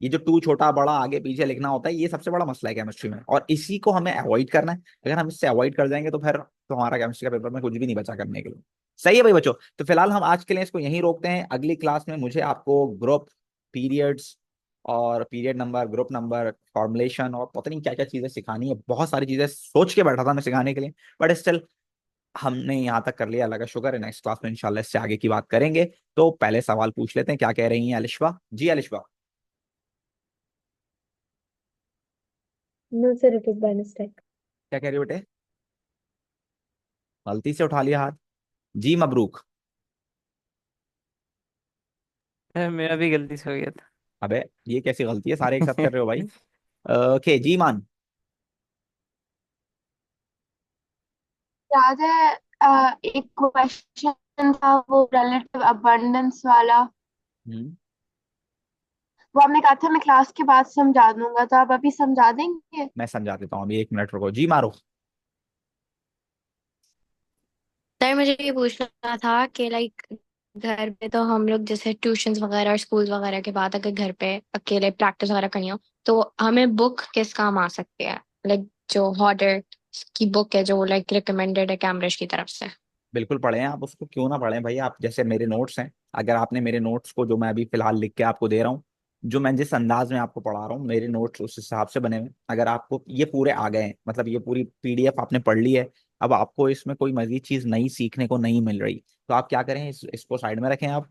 ये जो टू छोटा बड़ा आगे पीछे लिखना होता है ये सबसे बड़ा मसला है केमिस्ट्री में, और इसी को हमें अवॉइड करना है। अगर हम इससे अवॉइड कर जाएंगे तो फिर तो हमारा केमिस्ट्री का पेपर में कुछ भी नहीं बचा करने के लिए। सही है भाई बच्चों? तो फिलहाल हम आज के लिए इसको यहीं रोकते हैं, अगली क्लास में मुझे आपको ग्रुप, पीरियड्स और period number, group number, formulation और पता नहीं क्या क्या चीजें सिखानी है, बहुत सारी चीजें सोच के बैठा था मैं सिखाने के लिए, बट स्टिल हमने यहाँ तक कर लिया, अल्लाह का शुक्र है। नेक्स्ट क्लास में इंशाल्लाह इससे आगे की बात करेंगे। तो पहले सवाल पूछ लेते हैं, क्या कह रही हैं अलिशवा जी? अलिशवा No, sir, it is by mistake. क्या कह रही हो बेटे? गलती से उठा लिया हाथ जी, मबरूक। मेरा भी गलती से हो गया था। अबे ये कैसी गलती है, सारे एक साथ कर रहे हो भाई। ओके जी मान। याद है एक क्वेश्चन था वो रिलेटिव अबंडेंस वाला, हम्म, वो हमने कहा था मैं क्लास के बाद समझा दूंगा, तो आप अभी समझा देंगे? मैं समझा देता हूँ, अभी 1 मिनट रुको जी, मारो। सर मुझे ये पूछना था कि लाइक घर पे तो हम लोग जैसे ट्यूशंस वगैरह और स्कूल वगैरह के बाद अगर घर पे अकेले प्रैक्टिस वगैरह करनी हो तो हमें बुक किस काम आ सकती है, लाइक जो हॉडर की बुक है जो लाइक रिकमेंडेड है कैम्ब्रिज की तरफ से। बिल्कुल पढ़ें आप उसको, क्यों ना पढ़ें भाई। आप जैसे मेरे नोट्स हैं, अगर आपने मेरे नोट्स को जो मैं अभी फिलहाल लिख के आपको दे रहा हूँ, जो मैं जिस अंदाज में आपको पढ़ा रहा हूँ, मेरे नोट्स उस हिसाब से बने हुए। अगर आपको ये पूरे आ गए हैं, मतलब ये पूरी PDF आपने पढ़ ली है, अब आपको इसमें कोई मजीद चीज नई सीखने को नहीं मिल रही, तो आप क्या करें, इसको साइड में रखें। आप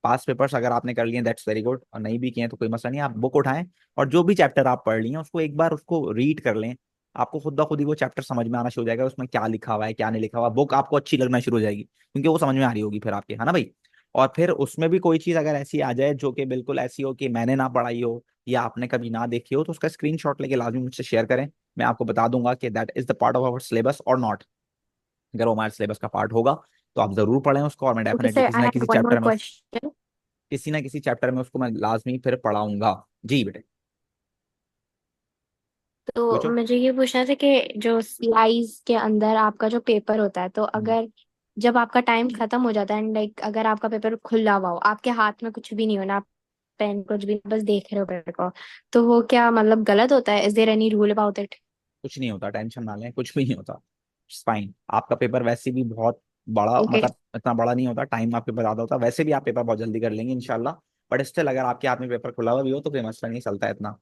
पास पेपर्स अगर आपने कर लिए दैट्स वेरी गुड, और नहीं भी किए हैं तो कोई मसला नहीं, आप बुक उठाएं और जो भी चैप्टर आप पढ़ लिए हैं उसको एक बार उसको रीड कर लें। आपको खुद ब खुद ही वो चैप्टर समझ में आना शुरू हो जाएगा, उसमें क्या लिखा हुआ है क्या नहीं लिखा हुआ, बुक आपको अच्छी लगना शुरू हो जाएगी क्योंकि वो समझ में आ रही होगी फिर आपके, है ना भाई? और फिर उसमें भी कोई चीज अगर ऐसी आ जाए जो कि बिल्कुल ऐसी हो कि मैंने ना पढ़ाई हो या आपने कभी ना देखी हो, तो उसका स्क्रीनशॉट लेके लाजमी मुझसे शेयर करें, मैं आपको बता दूंगा कि that is the part of our syllabus और नॉट। अगर वो हमारे सिलेबस का पार्ट होगा तो आप जरूर पढ़ें उसको, और मैं ओके डेफिनेटली सर, किसी आई ना हैव किसी वन मोर चैप्टर में क्वेश्चन। किसी ना किसी चैप्टर में उसको मैं लाजमी फिर पढ़ाऊंगा। जी बेटे तो पूछो। मुझे ये पूछना था कि जो स्लाइस के अंदर आपका जो पेपर होता है तो हम्म। अगर जब आपका टाइम खत्म हो जाता है एंड लाइक अगर आपका पेपर खुला हुआ हो, आपके हाथ में कुछ भी नहीं हो ना, पेन कुछ भी, बस देख रहे हो पेपर को, तो वो क्या मतलब गलत होता है? Is there any rule about it? कुछ नहीं होता, टेंशन ना लें, कुछ भी नहीं होता, फाइन। आपका पेपर वैसे भी बहुत बड़ा, ओके मतलब इतना बड़ा नहीं होता, टाइम आपके पास ज्यादा होता है, वैसे भी आप पेपर बहुत जल्दी कर लेंगे इंशाल्लाह। बट स्टिल अगर आपके हाथ में पेपर खुला हुआ भी हो तो कोई मसला नहीं चलता है इतना।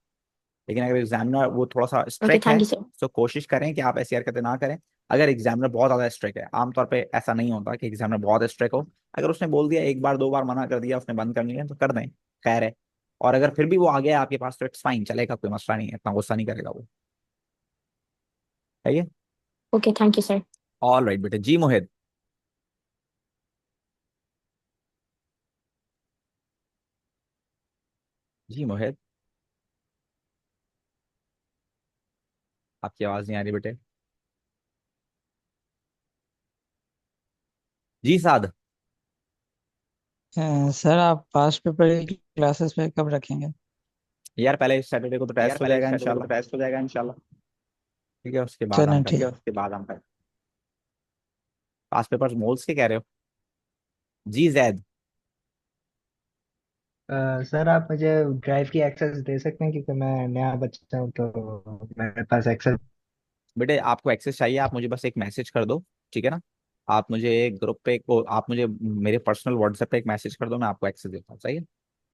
लेकिन अगर एग्जामिनर वो थोड़ा सा ओके, स्ट्रिक्ट है थैंक यू सर। तो कोशिश करें कि आप ऐसी हरकतें ना करें। अगर एग्जामिनर बहुत ज्यादा स्ट्रिक्ट है, आमतौर पे ऐसा नहीं होता कि एग्जामिनर बहुत स्ट्रिक्ट हो, अगर उसने बोल दिया एक बार दो बार मना कर दिया, उसने बंद करनी है तो कर दें, खैर है। और अगर फिर भी वो आ गया आपके पास तो इट्स फाइन, चलेगा, कोई मसला नहीं है, इतना गुस्सा नहीं करेगा वो। है okay, thank you sir. All right बेटे। जी मोहित। जी मोहित, आपकी आवाज नहीं आ रही बेटे। जी साद। सर आप पास्ट पेपर की क्लासेस पे कब रखेंगे? यार पहले इस सैटरडे को तो यार टेस्ट हो पहले जाएगा इस सैटरडे को तो इंशाल्लाह, टेस्ट हो जाएगा इंशाल्लाह। ठीक है, उसके बाद हम चलें करें। ठीक। उसके बाद हम करें। पास पेपर्स मोल्स के कह रहे हो? जी जैद। सर आप मुझे ड्राइव की एक्सेस दे सकते हैं क्योंकि मैं नया बच्चा हूँ तो मेरे पास एक्सेस। बेटे आपको एक्सेस चाहिए, आप मुझे बस एक मैसेज कर दो, ठीक है ना? आप मुझे ग्रुप पे को आप मुझे मेरे पर्सनल व्हाट्सएप पे एक मैसेज कर दो, मैं आपको एक्सेस देता हूँ, सही है?